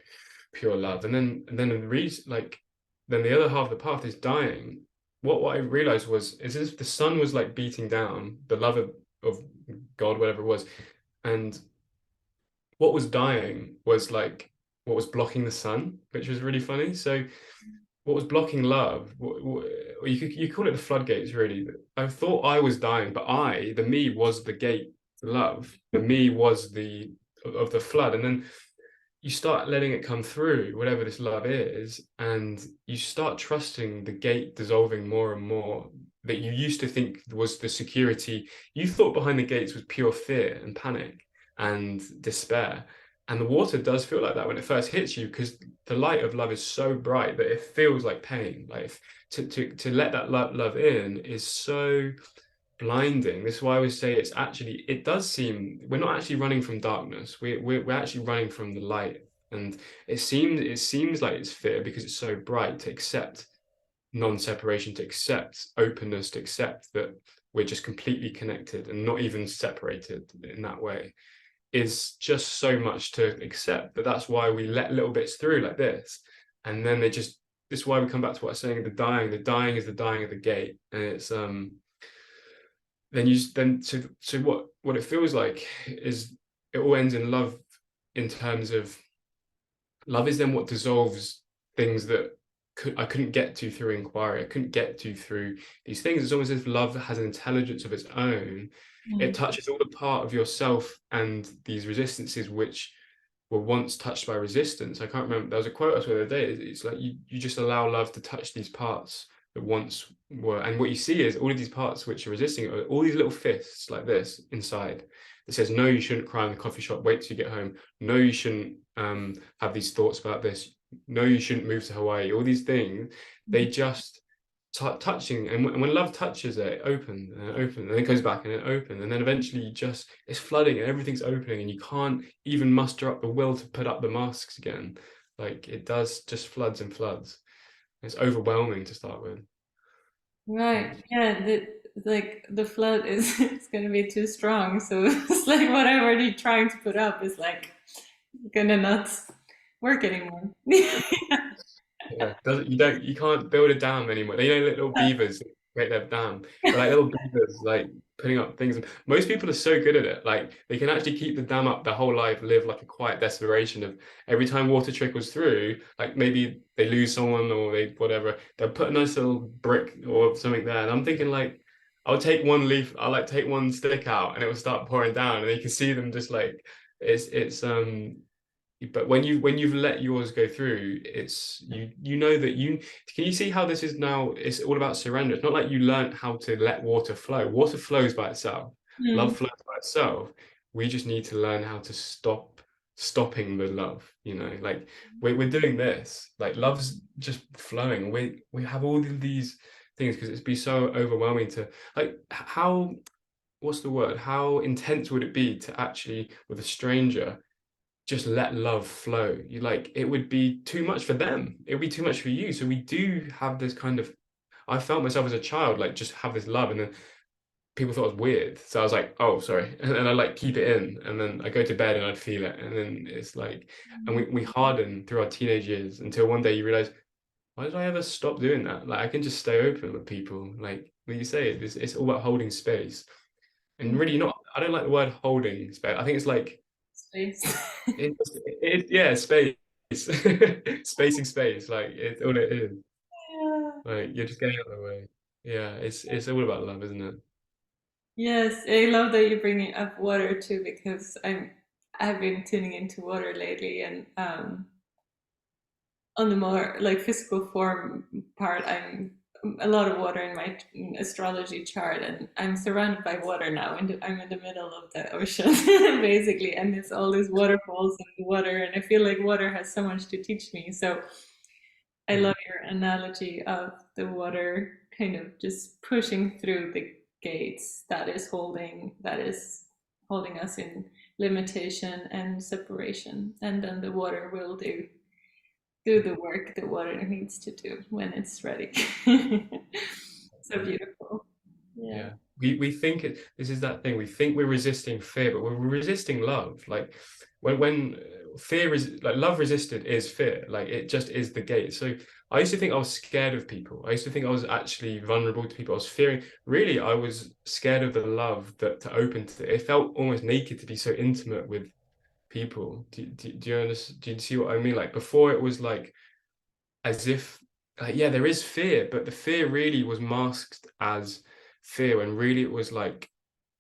pure love. And then then the other half of the path is dying. What I realized was is if the sun was like beating down, the love of God, whatever it was, and what was dying was like what was blocking the sun, which was really funny. So what was blocking love, you call it the floodgates, really. I thought I was dying, but the me, was the gate to love. The me was the of the flood. And then you start letting it come through, whatever this love is, and you start trusting the gate dissolving more and more. That you used to think was the security, you thought behind the gates was pure fear and panic and despair. And the water does feel like that when it first hits you, because the light of love is so bright that it feels like pain. Like to let that love in is so blinding. This is why I always say it's actually, it does seem we're not actually running from darkness. We're actually running from the light. And it seems like it's fear because it's so bright, to accept non-separation, to accept openness, to accept that we're just completely connected and not even separated in that way, is just so much to accept. But that's why we let little bits through like this. And then they just, this is why we come back to what I was saying, the dying is the dying of the gate. And it's then you then so what it feels like is it all ends in love, in terms of love is then what dissolves things that I couldn't get to through inquiry. I couldn't get to through these things. It's almost as if love has an intelligence of its own. It Mm. touches all the part of yourself and these resistances which were once touched by resistance. I can't remember. There was a quote I saw the other day. It's like you just allow love to touch these parts that once were, and what you see is all of these parts which are resisting are all these little fists like this inside that says, no, you shouldn't cry in the coffee shop. Wait till you get home. No, you shouldn't have these thoughts about this. No, you shouldn't move to Hawaii. All these things, they just touching, and when love touches it, it opens and it opens, and then it goes back and it opens, and then eventually you just, it's flooding and everything's opening, and you can't even muster up the will to put up the masks again. Like it does, just floods and floods. It's overwhelming to start with. Right. Yeah. Like the flood is it's gonna be too strong. So it's like whatever you're trying to put up is like gonna not work anymore. Yeah, you can't build a dam anymore. You know, little beavers create their dam. They're like little beavers, like putting up things. Most people are so good at it. Like they can actually keep the dam up their whole life, live like a quiet desperation of every time water trickles through, like maybe they lose someone or they whatever, they'll put a nice little brick or something there. And I'm thinking like, I'll take one leaf, I'll like take one stick out and it will start pouring down. And you can see them just like it's but when you've let yours go through, it's you know that you can, you see how this is now, it's all about surrender. It's not like you learned how to let water flow. Water flows by itself. Mm. Love flows by itself. We just need to learn how to stopping the love, like we're doing this, like love's just flowing. We have all of these things because it's be so overwhelming to, like, how, what's the word, how intense would it be to actually with a stranger just let love flow? You like, it would be too much for them, it would be too much for you. So we do have this kind of, I felt myself as a child like just have this love, and then people thought it was weird, so I was like, oh sorry, and then I like keep it in, and then I go to bed and I'd feel it, and then it's like, and we harden through our teenage years until one day you realize, why did I ever stop doing that? Like I can just stay open with people, like when you say it's all about holding space. And really not, I don't like the word holding space. I think it's like Space. yeah, space. Spacing space, like it's all it is. Yeah. Like you're just getting out of the way. Yeah, it's all about love, isn't it? Yes, I love that you're bringing up water too because I've been tuning into water lately and on the more like physical form part, I'm a lot of water in my astrology chart, and I'm surrounded by water now. And I'm in the middle of the ocean, basically, and it's all these waterfalls and water, and I feel like water has so much to teach me. So I Mm. love your analogy of the water kind of just pushing through the gates that is holding us in limitation and separation, and then the water will do the work the water needs to do when it's ready. So beautiful. Yeah. Yeah. We think this is that thing. We think we're resisting fear, but we're resisting love. Like when fear is like love resisted is fear. Like it just is the gate. So I used to think I was scared of people. I used to think I was actually vulnerable to people. I was fearing. Really, I was scared of the love that to open to. It felt almost naked to be so intimate with people. Do you understand? Do you see what I mean? Like before, it was like as if yeah, there is fear, but the fear really was masked as fear, and really it was like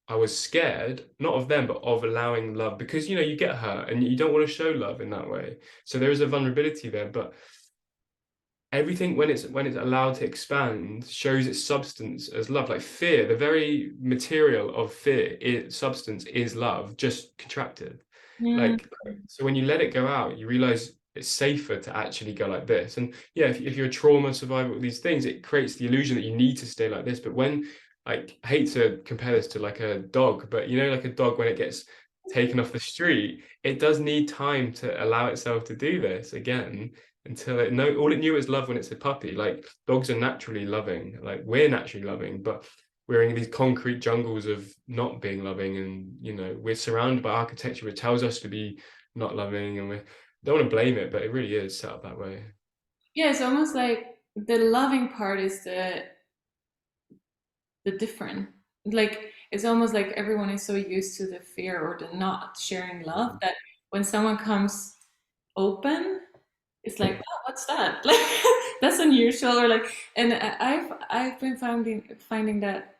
I was scared, not of them, but of allowing love, because you get hurt and you don't want to show love in that way. So there is a vulnerability there, but everything, when it's allowed to expand, shows its substance as love. Like fear, the very material of fear, substance is love, just contracted. Mm. So when you let it go out, you realize it's safer to actually go like this. And yeah, if you're a trauma survivor with these things, it creates the illusion that you need to stay like this. But when, like, I hate to compare this to like a dog, but like a dog, when it gets taken off the street, it does need time to allow itself to do this again, until all it knew was love when it's a puppy. Like, dogs are naturally loving, like we're naturally loving, but we're in these concrete jungles of not being loving, and we're surrounded by architecture which tells us to be not loving, and we don't want to blame it, but it really is set up that way. Yeah, it's almost like the loving part is the different. Like it's almost like everyone is so used to the fear or the not sharing love that when someone comes open, it's like, oh, what's that? Like that's unusual, or like, and I've been finding that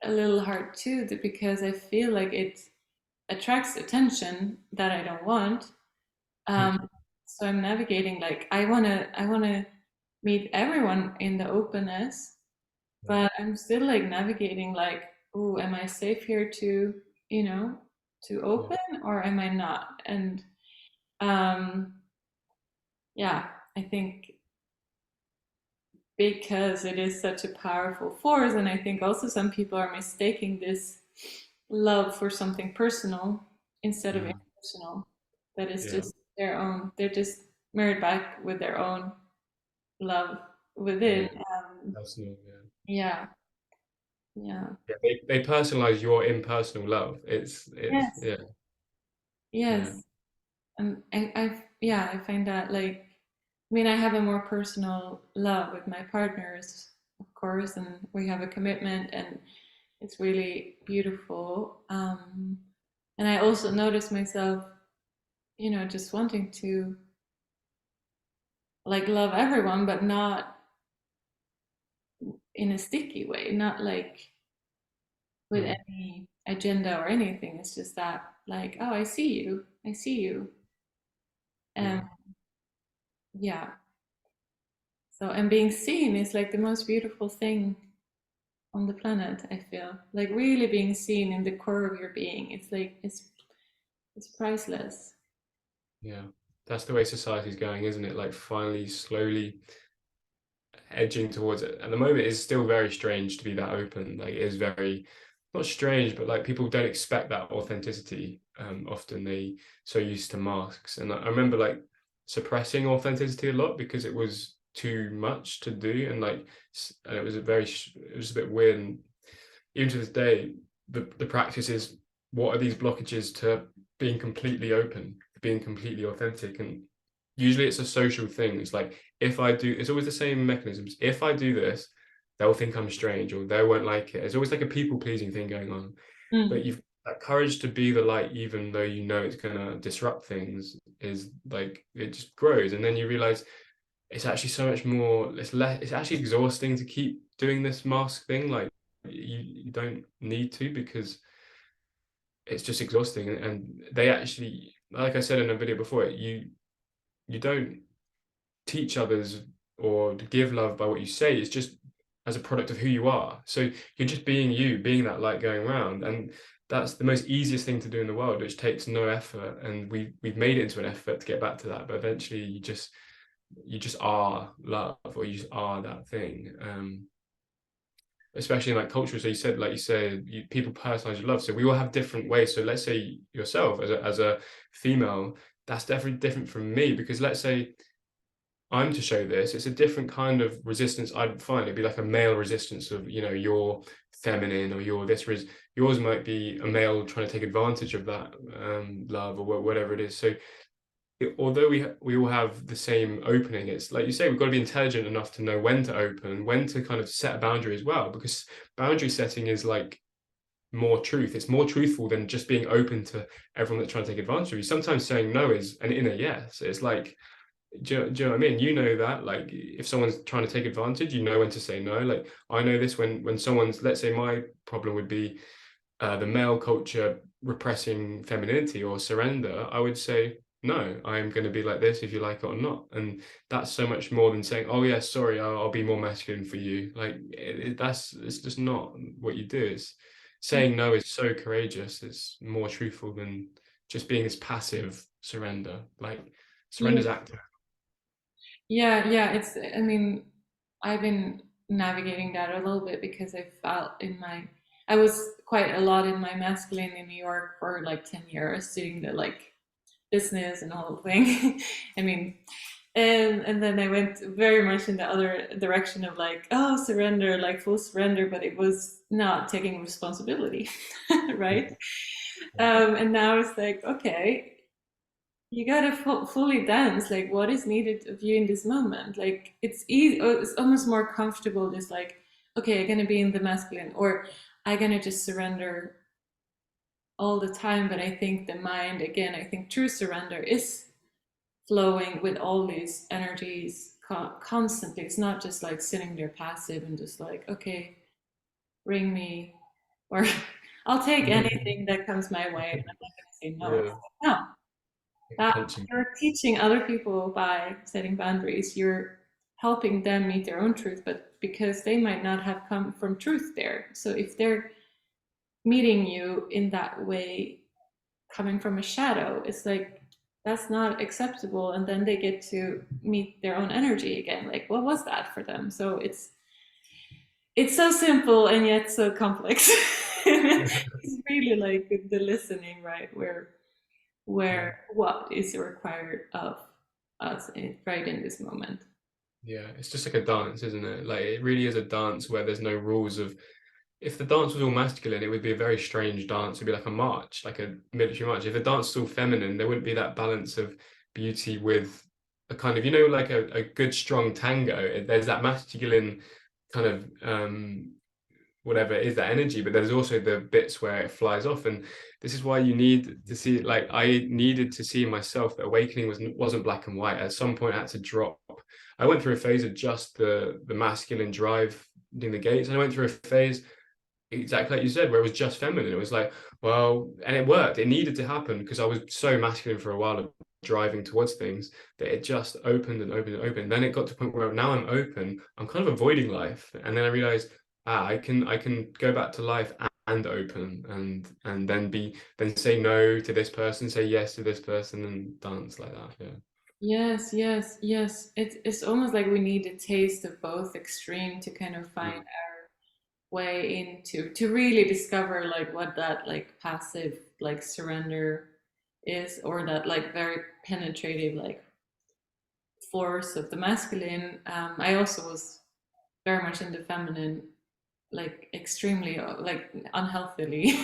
a little hard too, because I feel like it attracts attention that I don't want. Um, so I'm navigating like I wanna meet everyone in the openness, but I'm still like navigating like, oh, am I safe here to, you know, to Yeah, open or am I not? And um, yeah, I think because it is such a powerful force, and I think also some people are mistaking this love for something personal instead of yeah, impersonal. That is yeah, just their own. They're just mirrored back with their own love yeah. within. Personal, yeah. Yeah, yeah. Yeah, they personalize your impersonal love. It's Yes, yeah, yeah, yes. And yeah, I find that like, I mean, I have a more personal love with my partners, of course, and we have a commitment, and it's really beautiful. And I also notice myself, just wanting to like love everyone, but not in a sticky way, not like with mm, any agenda or anything. It's just that, like, oh, I see you, and yeah, yeah. So, and being seen is like the most beautiful thing on the planet, I feel. Like really being seen in the core of your being. It's like it's priceless. yeah. That's the way society's going, isn't it? Like, finally, slowly edging towards it. At the moment, it's still very strange to be that open. Like, it is very, not strange, but like people don't expect that authenticity. Often they so used to masks, and I remember like suppressing authenticity a lot because it was too much to do, and like, and it was a bit weird. And even to this day, the practice is, what are these blockages to being completely open, being completely authentic? And usually it's a social thing. It's like, if I do, it's always the same mechanisms. If I do this, they'll think I'm strange, or they won't like it. It's always like a people pleasing thing going on. Mm. But you've that courage to be the light, even though it's gonna disrupt things, is like, it just grows. And then you realize it's actually so much more, it's actually exhausting to keep doing this mask thing. Like, you don't need to, because it's just exhausting. And they actually, like I said in a video before, you don't teach others or give love by what you say. It's just as a product of who you are. So you're just being you, being that light going around. And that's the most easiest thing to do in the world, which takes no effort. And we've made it into an effort to get back to that, but eventually you just are love, or you just are that thing. Especially in like culture. So like you said, people personalize your love. So we all have different ways. So let's say yourself as a female, that's definitely different from me, because let's say I'm to show this, it's a different kind of resistance I'd find. It'd be like a male resistance of, you're feminine, or yours might be a male trying to take advantage of that love, or whatever it is. So although we all have the same opening, it's like you say, we've got to be intelligent enough to know when to open, when to kind of set a boundary as well, because boundary setting is like more truth. It's more truthful than just being open to everyone that's trying to take advantage of you. Sometimes saying no is an inner yes. It's like, do you know what I mean? You know that, like, if someone's trying to take advantage, you know when to say no. Like, I know this when someone's, let's say my problem would be, the male culture repressing femininity or surrender, I would say, no, I'm going to be like this if you like it or not. And that's so much more than saying, oh, yeah, sorry, I'll be more masculine for you. Like, it's just not what you do. It's saying no is so courageous. It's more truthful than just being this passive surrender. Like, Yeah. surrender's active. Yeah, yeah, it's, I mean, I've been navigating that a little bit because I felt I was quite a lot in my masculine in New York for like 10 years, doing the like business and whole thing. I mean, and then I went very much in the other direction of like, oh, surrender, like full surrender, but it was not taking responsibility, right? And now it's like, okay, you gotta fully dance. Like, what is needed of you in this moment? Like, it's easy. It's almost more comfortable, just like, okay, I'm gonna be in the masculine, or I'm gonna just surrender all the time. But I think the mind, again, I think true surrender is flowing with all these energies constantly. It's not just like sitting there passive and just like, okay, bring me, or I'll take anything that comes my way. And I'm not gonna say no. It's Yeah, like, no, that tension. you're teaching other people by setting boundaries. You're helping them meet their own truth, but because they might not have come from truth there. So if they're meeting you in that way, coming from a shadow, it's like that's not acceptable. And then they get to meet their own energy again. Like, what was that for them? So it's so simple and yet so complex. It's really like the listening, right? Yeah. Where what is required of us right in this moment. Yeah, it's just like a dance, isn't it? Like it really is a dance where there's no rules of if the dance was all masculine, it would be a very strange dance. It'd be like a march, like a military march. If the dance was all feminine, there wouldn't be that balance of beauty with a kind of, like a good strong tango. There's that masculine kind of whatever it is, that energy, but there's also the bits where it flies off. And this is why you need to see, like I needed to see myself that awakening wasn't black and white. At some point I had to drop. I went through a phase of just the masculine drive in the gates, and I went through a phase exactly like you said, where it was just feminine. It was like, well, and it worked. It needed to happen because I was so masculine for a while of driving towards things that it just opened and opened and opened. Then it got to a point where now I'm open. I'm kind of avoiding life, and then I realized, I can go back to life and open, and then say no to this person, say yes to this person, and dance like that. Yeah. Yes, yes, yes. It's almost like we need a taste of both extreme to kind of find Mm. our way into to really discover like what that like passive like surrender is, or that like very penetrative like force of the masculine. I also was very much in the feminine, like extremely like unhealthily.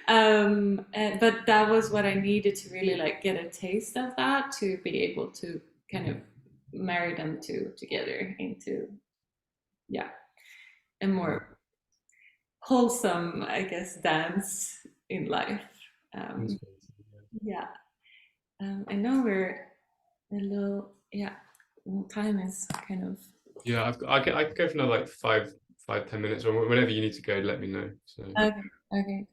But that was what I needed to really like get a taste of that to be able to kind of marry them two together into, yeah, a Yeah. more wholesome, I guess, dance in life. um, yeah. I know we're a little, yeah, time is kind of. Yeah, I could go for another like 5, 10 minutes, or whenever you need to go, let me know. So Okay, okay.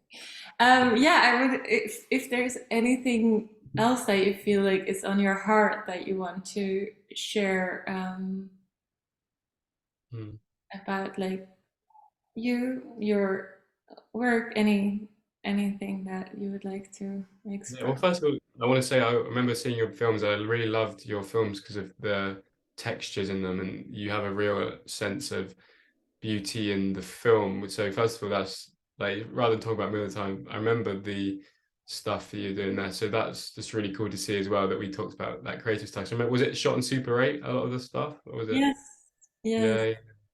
Yeah, I would, if there's anything else that you feel like is on your heart that you want to share, mm. about like your work, anything that you would like to Yeah, well, express. first of all, I want to say I remember seeing your films. I really loved your films because of the textures in them, and you have a real sense of beauty in the film. So first of all, that's like rather than talk about me all the time, I remember the stuff that you're doing there. So that's just really cool to see as well that we talked about that creative stuff. So was it shot in Super 8, a lot of the stuff, or was it? Yes, yes, Yeah,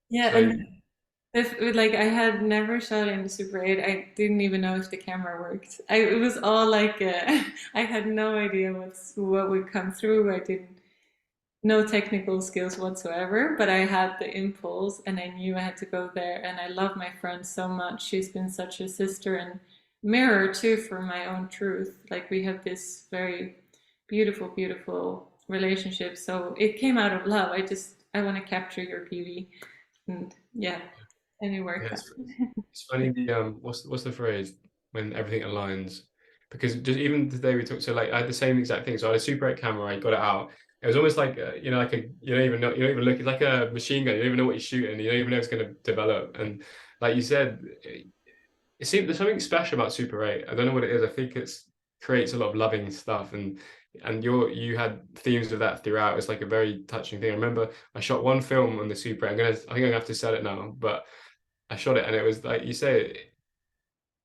yeah. yeah, So and like I had never shot in Super 8. I didn't even know if the camera worked. It was all like I had no idea what would come through. I didn't no technical skills whatsoever, but I had the impulse and I knew I had to go there. And I love my friend so much. She's been such a sister and mirror too for my own truth. Like we have this very beautiful, beautiful relationship. So it came out of love. I want to capture your beauty. And yeah, and it Yeah, worked out. it's funny the what's the phrase when everything aligns? Because just even today we talked, so like I had the same exact thing. So I had a Super 8 camera, I got it out. It was almost like you know, like a you don't even know, you don't even look. It's like a machine gun. You don't even know what you're shooting. You don't even know it's going to develop. And like you said, it seems there's something special about Super 8. I don't know what it is. I think it's creates a lot of loving stuff, and you had themes of that throughout. It's like a very touching thing. I remember I shot one film on the Super 8. I think I'm gonna have to sell it now, but I shot it and it was like you say,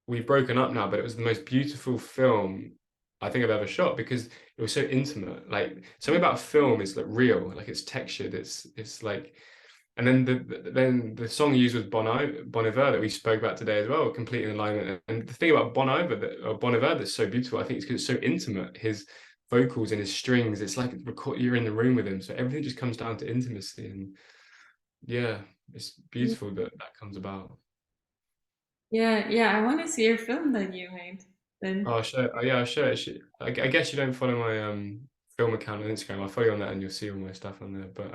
we've broken up now, but it was the most beautiful film I think I've ever shot because it was so intimate. Like something about film is like real, like it's textured, it's like, and then the song you used was Bon Iver that we spoke about today as well, complete in alignment. And the thing about Bon Iver that's so beautiful, I think, is because it's so intimate. His vocals and his strings, it's like you're in the room with him, so everything just comes down to intimacy, and yeah, it's beautiful that that comes about. Yeah, yeah, I want to see your film that you made Oh, then. yeah, I'll show it. I guess you don't follow my film account on Instagram. I'll follow you on that and you'll see all my stuff on there. But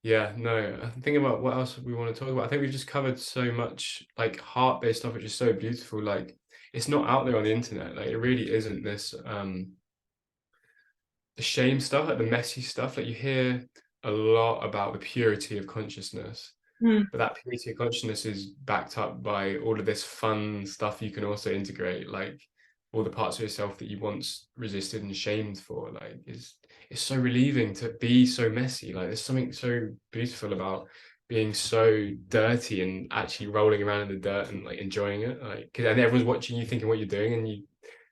yeah, no, I'm thinking about what else we want to talk about. I think we've just covered so much like heart-based stuff, which is so beautiful. Like it's not out there on the internet. Like it really isn't this the shame stuff, like the messy stuff. Like you hear a lot about the purity of consciousness. Hmm. But that purity of consciousness is backed up by all of this fun stuff you can also integrate, like all the parts of yourself that you once resisted and shamed for. Like it's so relieving to be so messy. Like there's something so beautiful about being so dirty and actually rolling around in the dirt and like enjoying it. Like, 'cause, and everyone's watching you thinking what you're doing and you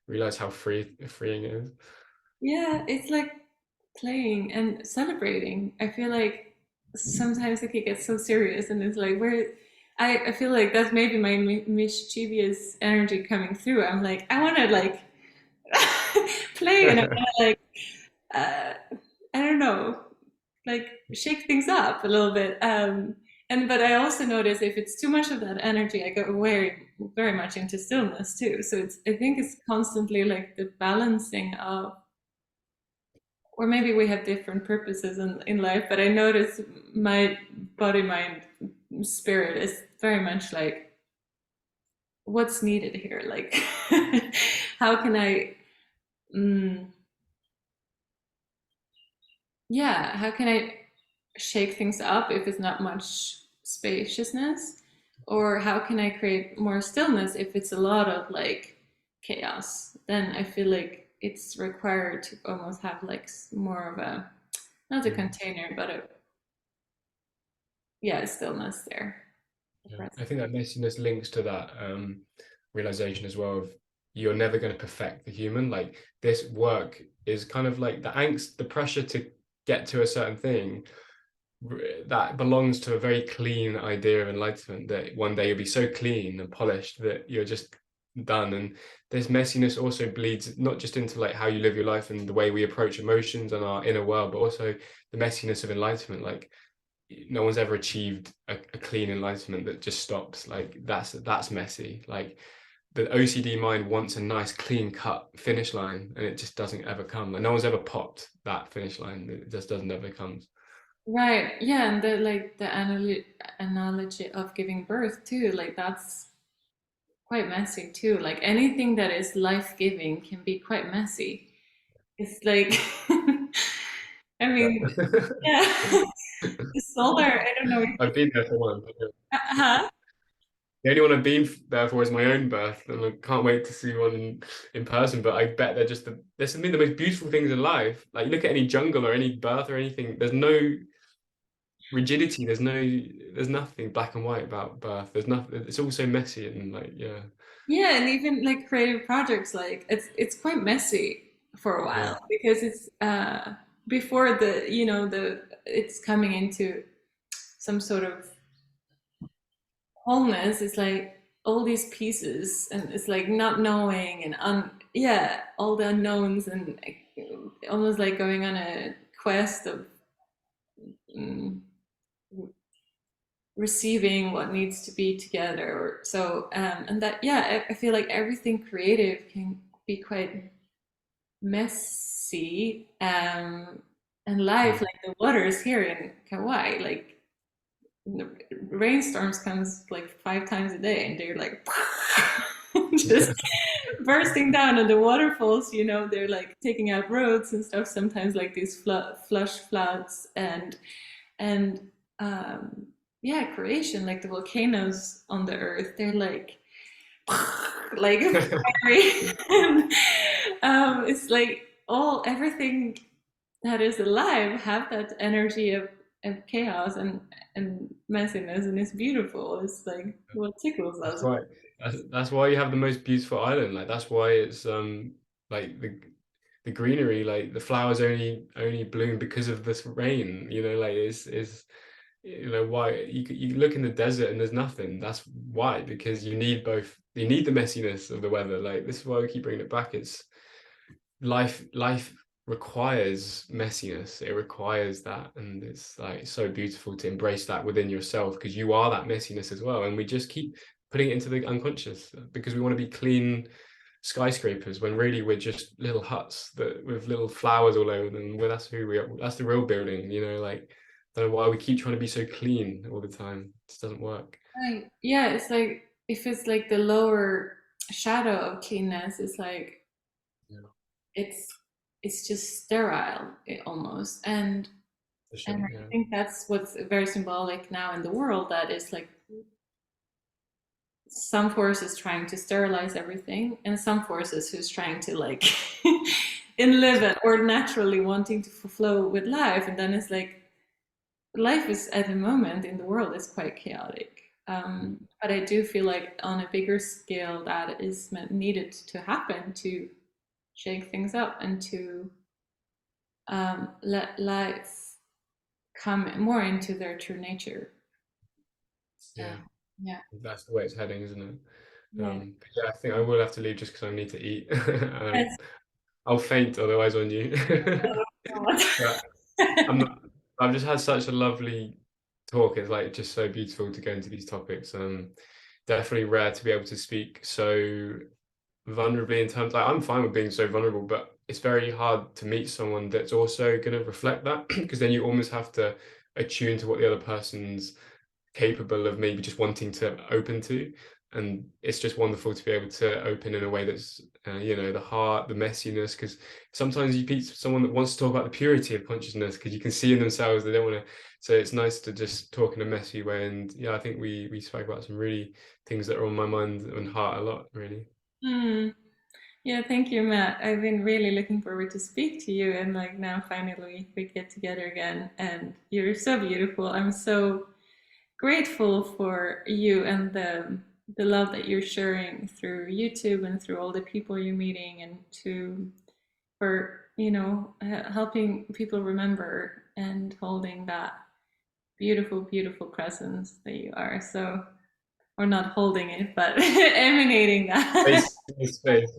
realize how freeing it is. Yeah, it's like playing and celebrating. I feel like sometimes it can get so serious, and it's like where I feel like that's maybe my mischievous energy coming through. I'm like, I want to like play, and I want to like uh, I don't know, like shake things up a little bit. And but I also notice if it's too much of that energy, I go very much into stillness too. So it's I think it's constantly like the balancing of, or maybe we have different purposes in life, but I notice my body, mind, spirit is very much like what's needed here. Like, how can I, mm, yeah, how can I shake things up if it's not much spaciousness? Or how can I create more stillness if it's a lot of like chaos? Then I feel like it's required to almost have like more of a, not a Mm. container, but a, yeah, stillness there. Yeah. I think that messiness links to that realization as well of you're never going to perfect the human. Like this work is kind of like the angst, the pressure to get to a certain thing that belongs to a very clean idea of enlightenment that one day you'll be so clean and polished that you're just done. And this messiness also bleeds not just into like how you live your life and the way we approach emotions and our inner world, but also the messiness of enlightenment. Like no one's ever achieved a clean enlightenment that just stops. Like that's messy. Like the OCD mind wants a nice clean cut finish line and it just doesn't ever come. Like no one's ever popped that finish line. It just doesn't ever comes. Right. Yeah, and the like the analogy of giving birth too, like that's quite messy too. Like anything that is life-giving can be quite messy. It's like I mean, yeah. The solar, I don't know. I've been there for one. Huh? The only one I've been there for is my own birth, and I can't wait to see one in person. But I bet they're just they're something the most beautiful things in life. Like you look at any jungle or any birth or anything, there's no rigidity. There's nothing black and white about birth. There's nothing. It's all so messy and like yeah, Yeah, and even like creative projects, like it's quite messy for a yeah. while because it's before the, you know, the it's coming into some sort of wholeness. It's like all these pieces, and it's like not knowing and yeah, all the unknowns, and almost like going on a quest of mm, receiving what needs to be together. Or so, and that, yeah, I feel like everything creative can be quite messy. And life, Mm. like the waters here in Kauai, like rainstorms comes like 5 times a day, and they're like just bursting down, and the waterfalls, they're like taking out roads and stuff. Sometimes like these flush floods, and yeah, creation, like the volcanoes on the earth, they're like fiery. And, it's like everything that is alive have that energy of chaos and messiness, and it's beautiful. It's like what tickles That's us. why that's why you have the most beautiful island. Like that's why it's like the greenery, like the flowers only bloom because of this rain. Like is why you look in the desert and there's nothing. That's why, because you need both. You need the messiness of the weather. Like this is why we keep bringing it back. It's life requires messiness. It requires that, and it's like so beautiful to embrace that within yourself, because you are that messiness as well. And we just keep putting it into the unconscious because we want to be clean skyscrapers when really we're just little huts that with little flowers all over them. Well, that's who we are. That's the real building. Like I don't know why we keep trying to be so clean all the time. It just doesn't work. Right. Yeah, it's like if it's like the lower shadow of cleanness, it's like Yeah, it's it's just sterile, almost. and for sure. and I Yeah. think that's what's very symbolic now in the world, that is like some forces trying to sterilize everything, and some forces who's trying to like in live it, or naturally wanting to flow with life. And then it's like life is at the moment in the world is quite chaotic. But I do feel like on a bigger scale that is needed to happen to shake things up, and to let life come more into their true nature. Uh, Yeah. yeah. That's the way it's heading, isn't it? Yeah. But yeah, I think I will have to leave just because I need to eat. Yes. I'll faint otherwise on you. But I'm not, I've just had such a lovely talk. It's like just so beautiful to go into these topics. Definitely rare to be able to speak so vulnerably in terms, like I'm fine with being so vulnerable, but it's very hard to meet someone that's also going to reflect that because then you almost have to attune to what the other person's capable of maybe just wanting to open to. And it's just wonderful to be able to open in a way that's the heart, the messiness, because sometimes you meet someone that wants to talk about the purity of consciousness because you can see in themselves they don't want to. So it's nice to just talk in a messy way. And yeah, I think we spoke about some really things that are on my mind and heart a lot, really. Mm. Yeah, thank you, Matt. I've been really looking forward to speak to you, and like now finally we get together again, and you're so beautiful. I'm so grateful for you and the love that you're sharing through YouTube and through all the people you're meeting, and to for helping people remember and holding that beautiful, beautiful presence that you are. So, or not holding it, but emanating that. Space in space.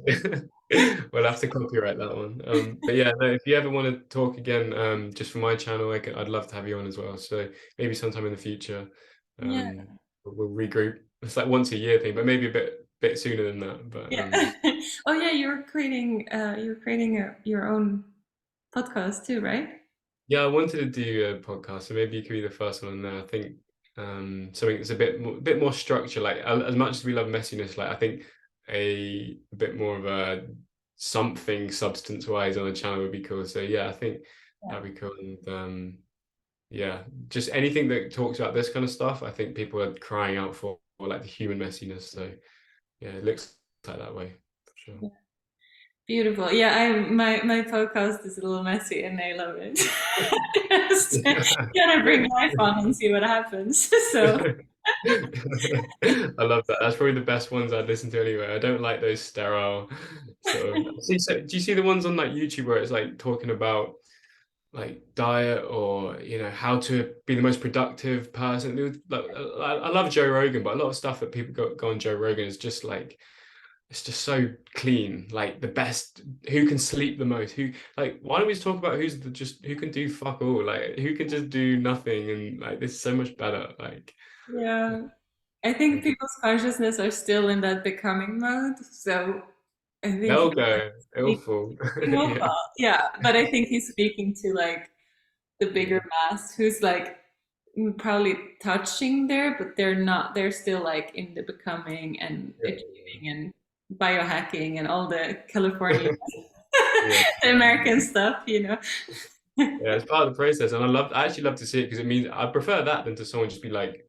We'll have to copyright that one. But yeah, no, if you ever want to talk again, just for my channel, I'd love to have you on as well. So maybe sometime in the future, Yeah, we'll regroup. It's like once a year thing, but maybe a bit sooner than that. But yeah. Oh yeah, you're creating your own podcast too, right? yeah, I wanted to do a podcast, so maybe you could be the first one on there. I think something that's a bit more structure. Like as much as we love messiness, like I think a bit more of a something substance-wise on the channel would be cool. So yeah, I think Yeah. that'd be cool. And yeah, just anything that talks about this kind of stuff, I think people are crying out for like the human messiness. So yeah, it looks like that way for sure. Beautiful. Yeah, my podcast is a little messy and I love it. Just gonna bring my phone and see what happens. So I love that. That's probably the best ones I'd listen to anyway. I don't like those sterile sort of. See, so do you see the ones on like YouTube where it's like talking about like diet or how to be the most productive person? I love Joe Rogan, but a lot of stuff that people go on Joe Rogan is just like it's just so clean, like the best, who can sleep the most, who like why don't we just talk about who can do fuck all, like who can just do nothing, and like this is so much better, like yeah, I think people's consciousness are still in that becoming mode. So I think they'll go, it'll he, fall. he will Yeah, fall. Yeah, but I think he's speaking to like the yeah, bigger mass who's like probably touching there, but they're not, they're still like in the becoming and Yeah, achieving and biohacking and all the California, yeah, the American stuff, you know. yeah. It's part of the process, and I actually love to see it because it means I prefer that than to someone just be like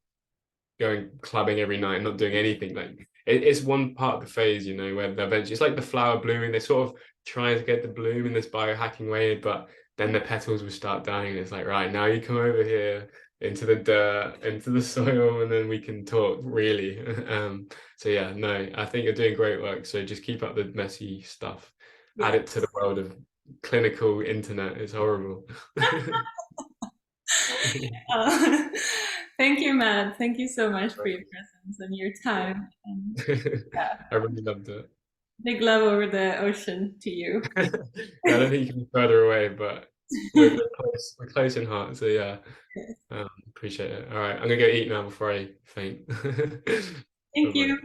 going clubbing every night, not doing anything. Like it's one part of the phase, you know, where eventually it's like the flower blooming. They sort of trying to get the bloom in this biohacking way, but then the petals will start dying. It's like, right, now you come over here into the dirt, into the soil, and then we can talk really. So yeah, no, I think you're doing great work. So just keep up the messy stuff. Add Yeah. it to the world of clinical internet. It's horrible. Uh, thank you, Matt. Thank you so much for your presence and your time. And yeah, I really loved it. big love over the ocean to you. Yeah, I don't think you can be further away, but we're close. We're close in heart. So yeah, appreciate it. All right, I'm gonna go eat now before I faint. Thank Bye bye. you.